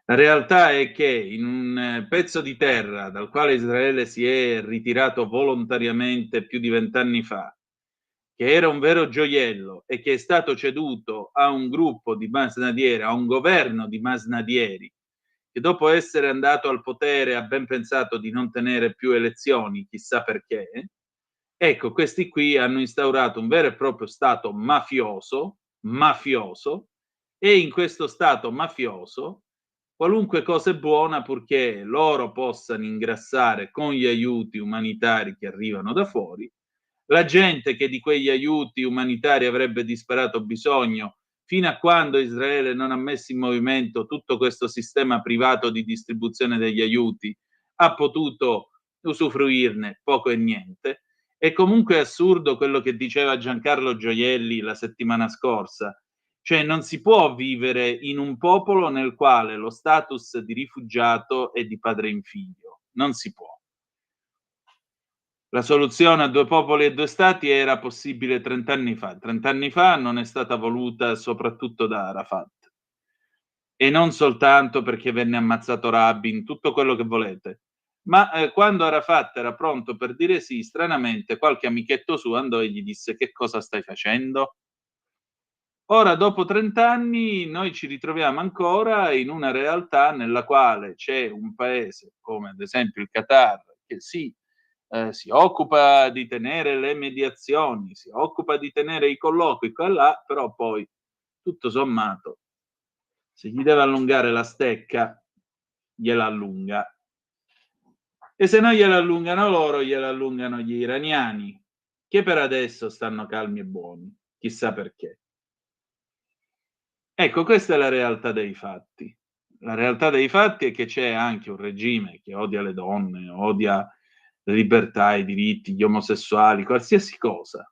La realtà è che in un pezzo di terra dal quale Israele si è ritirato volontariamente più di 20 anni fa, che era un vero gioiello e che è stato ceduto a un gruppo di masnadieri, a un governo di masnadieri, che dopo essere andato al potere ha ben pensato di non tenere più elezioni, chissà perché, ecco, questi qui hanno instaurato un vero e proprio stato mafioso, e in questo stato mafioso qualunque cosa è buona purché loro possano ingrassare con gli aiuti umanitari che arrivano da fuori. La gente che di quegli aiuti umanitari avrebbe disperato bisogno, fino a quando Israele non ha messo in movimento tutto questo sistema privato di distribuzione degli aiuti, ha potuto usufruirne poco e niente. È comunque assurdo quello che diceva Giancarlo Gioielli la settimana scorsa, cioè non si può vivere in un popolo nel quale lo status di rifugiato è di padre in figlio, non si può. La soluzione a due popoli e due stati era possibile 30 anni fa. 30 anni fa non è stata voluta soprattutto da Arafat. E non soltanto perché venne ammazzato Rabin, tutto quello che volete. Ma quando Arafat era pronto per dire sì, stranamente qualche amichetto suo andò e gli disse: che cosa stai facendo? Ora, dopo 30 anni, noi ci ritroviamo ancora in una realtà nella quale c'è un paese, come ad esempio il Qatar, che sì, si occupa di tenere le mediazioni, si occupa di tenere i colloqui qua e là, però poi, tutto sommato, se gli deve allungare la stecca, gliela allunga. E se non gliela allungano loro, gliela allungano gli iraniani, che per adesso stanno calmi e buoni, chissà perché. Ecco, questa è la realtà dei fatti. La realtà dei fatti è che c'è anche un regime che odia le donne, odia le libertà, i diritti, gli omosessuali, qualsiasi cosa.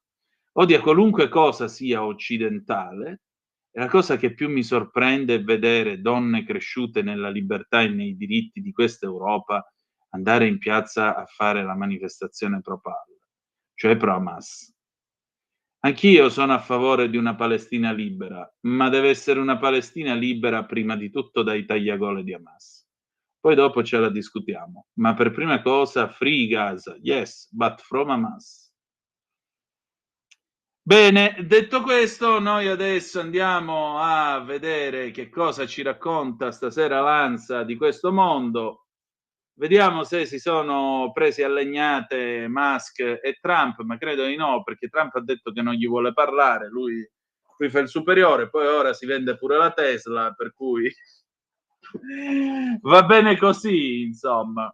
Odia qualunque cosa sia occidentale. E la cosa che più mi sorprende è vedere donne cresciute nella libertà e nei diritti di questa Europa andare in piazza a fare la manifestazione pro Pal, cioè pro Hamas. Anch'io sono a favore di una Palestina libera, ma deve essere una Palestina libera prima di tutto dai tagliagole di Hamas. Poi dopo ce la discutiamo. Ma per prima cosa, free Gaza, yes, but from Hamas. Bene, detto questo, noi adesso andiamo a vedere che cosa ci racconta stasera l'ANSA di questo mondo. Vediamo se si sono presi a legnate Musk e Trump, ma credo di no, perché Trump ha detto che non gli vuole parlare, lui fa il superiore, poi ora si vende pure la Tesla, per cui va bene così, insomma.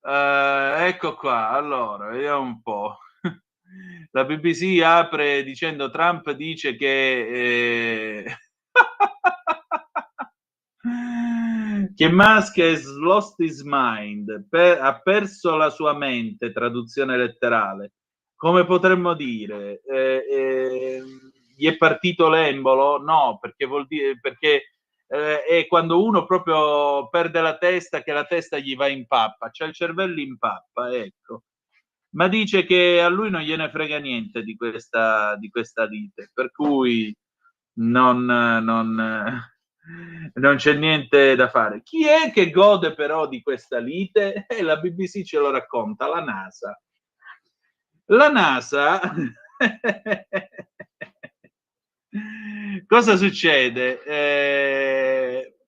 Ecco qua, allora, vediamo un po'. La BBC apre dicendo Trump dice che che Musk has lost his mind, ha perso la sua mente, traduzione letterale. Come potremmo dire? Gli è partito l'embolo? No, perché vuol dire è quando uno proprio perde la testa, che la testa gli va in pappa, c'è il cervello in pappa, ecco. Ma dice che a lui non gliene frega niente di questa lite, per cui non c'è niente da fare. Chi è che gode però di questa lite? La BBC ce lo racconta, la NASA. La NASA cosa succede?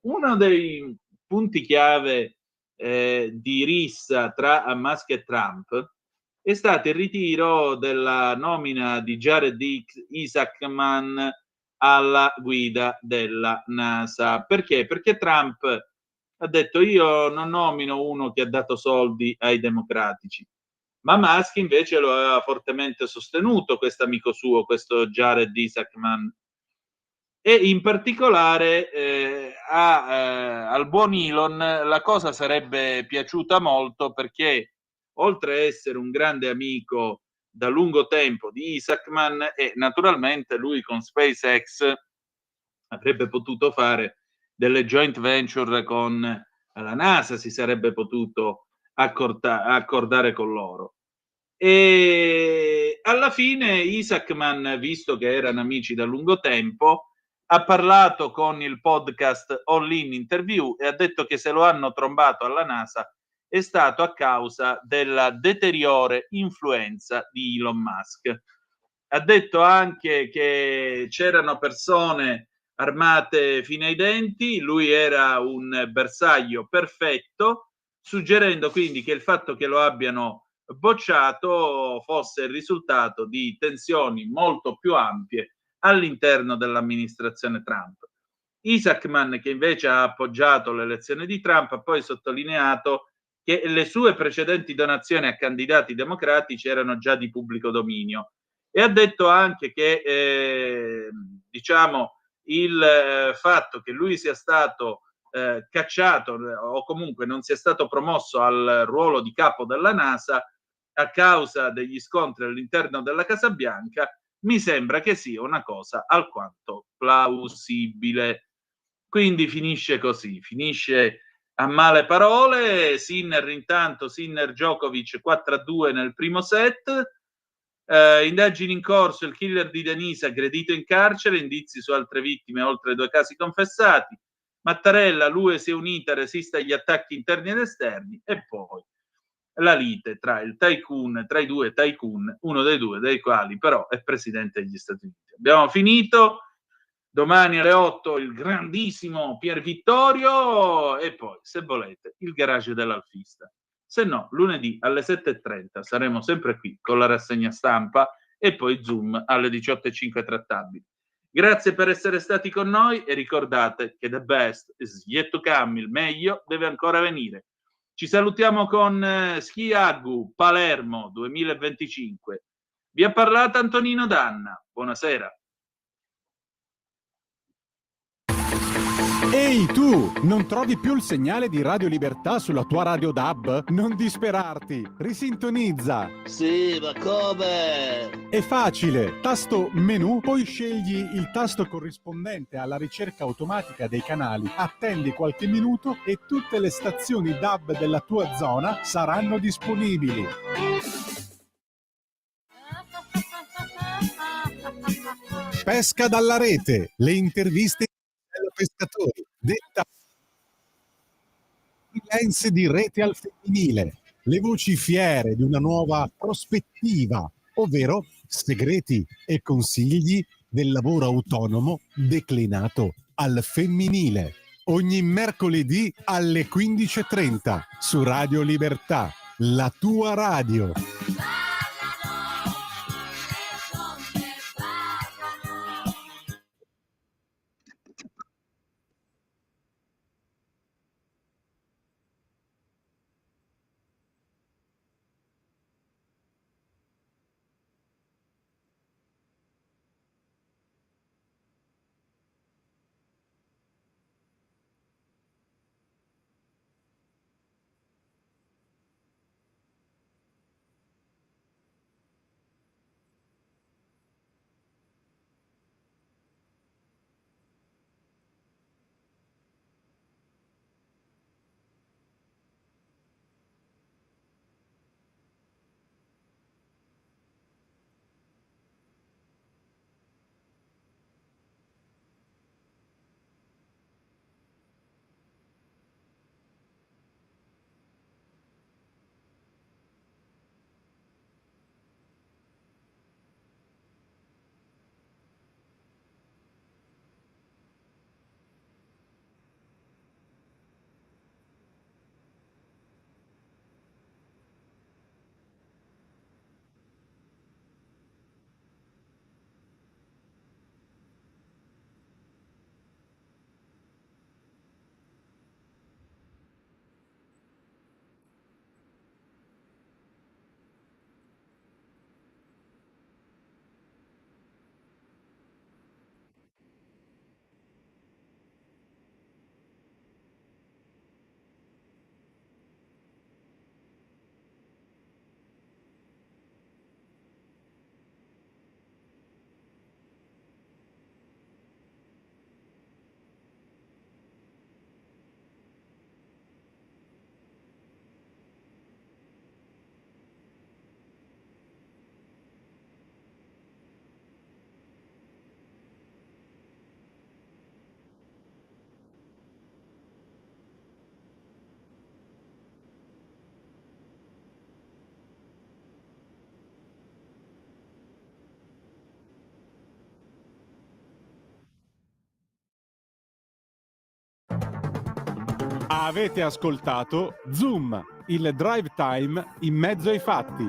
Uno dei punti chiave di rissa tra Musk e Trump è stato il ritiro della nomina di Jared Isaacman alla guida della NASA. Perché? Perché Trump ha detto: io non nomino uno che ha dato soldi ai democratici. Ma Musk invece lo aveva fortemente sostenuto, questo amico suo, questo Jared Isaacman. E in particolare al buon Elon la cosa sarebbe piaciuta molto, perché oltre a essere un grande amico da lungo tempo di Isaacman, e naturalmente lui con SpaceX avrebbe potuto fare delle joint venture con la NASA, si sarebbe potuto accordare con loro. E alla fine Isaacman, visto che erano amici da lungo tempo, ha parlato con il podcast All In Interview e ha detto che se lo hanno trombato alla NASA è stato a causa della deteriore influenza di Elon Musk. Ha detto anche che c'erano persone armate fino ai denti, lui era un bersaglio perfetto, suggerendo quindi che il fatto che lo abbiano bocciato fosse il risultato di tensioni molto più ampie all'interno dell'amministrazione Trump. Isaacman, che invece ha appoggiato l'elezione di Trump, ha poi sottolineato che le sue precedenti donazioni a candidati democratici erano già di pubblico dominio, e ha detto anche che diciamo il fatto che lui sia stato cacciato o comunque non sia stato promosso al ruolo di capo della NASA a causa degli scontri all'interno della Casa Bianca, mi sembra che sia una cosa alquanto plausibile. Quindi finisce così, finisce a male parole. Sinner Djokovic 4-2 nel primo set. Indagini in corso, il killer di Denise aggredito in carcere, indizi su altre vittime oltre 2 casi confessati. Mattarella, l'UE si è unita, resiste agli attacchi interni ed esterni, e poi la lite tra i due tycoon, uno dei due dei quali però è presidente degli Stati Uniti. Abbiamo finito. Domani alle 8 il grandissimo Pier Vittorio e poi, se volete, il garage dell'Alfista. Se no, lunedì alle 7:30 saremo sempre qui con la rassegna stampa e poi Zoom alle 18:05 trattabili. Grazie per essere stati con noi e ricordate che the best is yet to come, il meglio deve ancora venire. Ci salutiamo con Schiagu Palermo 2025. Vi ha parlato Antonino Danna. Buonasera. Ehi tu, non trovi più il segnale di Radio Libertà sulla tua radio DAB? Non disperarti, risintonizza. Sì, ma come? È facile, tasto menu, poi scegli il tasto corrispondente alla ricerca automatica dei canali, attendi qualche minuto e tutte le stazioni DAB della tua zona saranno disponibili. Pesca dalla rete, le interviste pescatori, detta freelance di Rete al Femminile, le voci fiere di una nuova prospettiva, ovvero segreti e consigli del lavoro autonomo declinato al femminile. Ogni mercoledì alle 15:30 su Radio Libertà, la tua radio. Avete ascoltato Zoom, il drive time in mezzo ai fatti.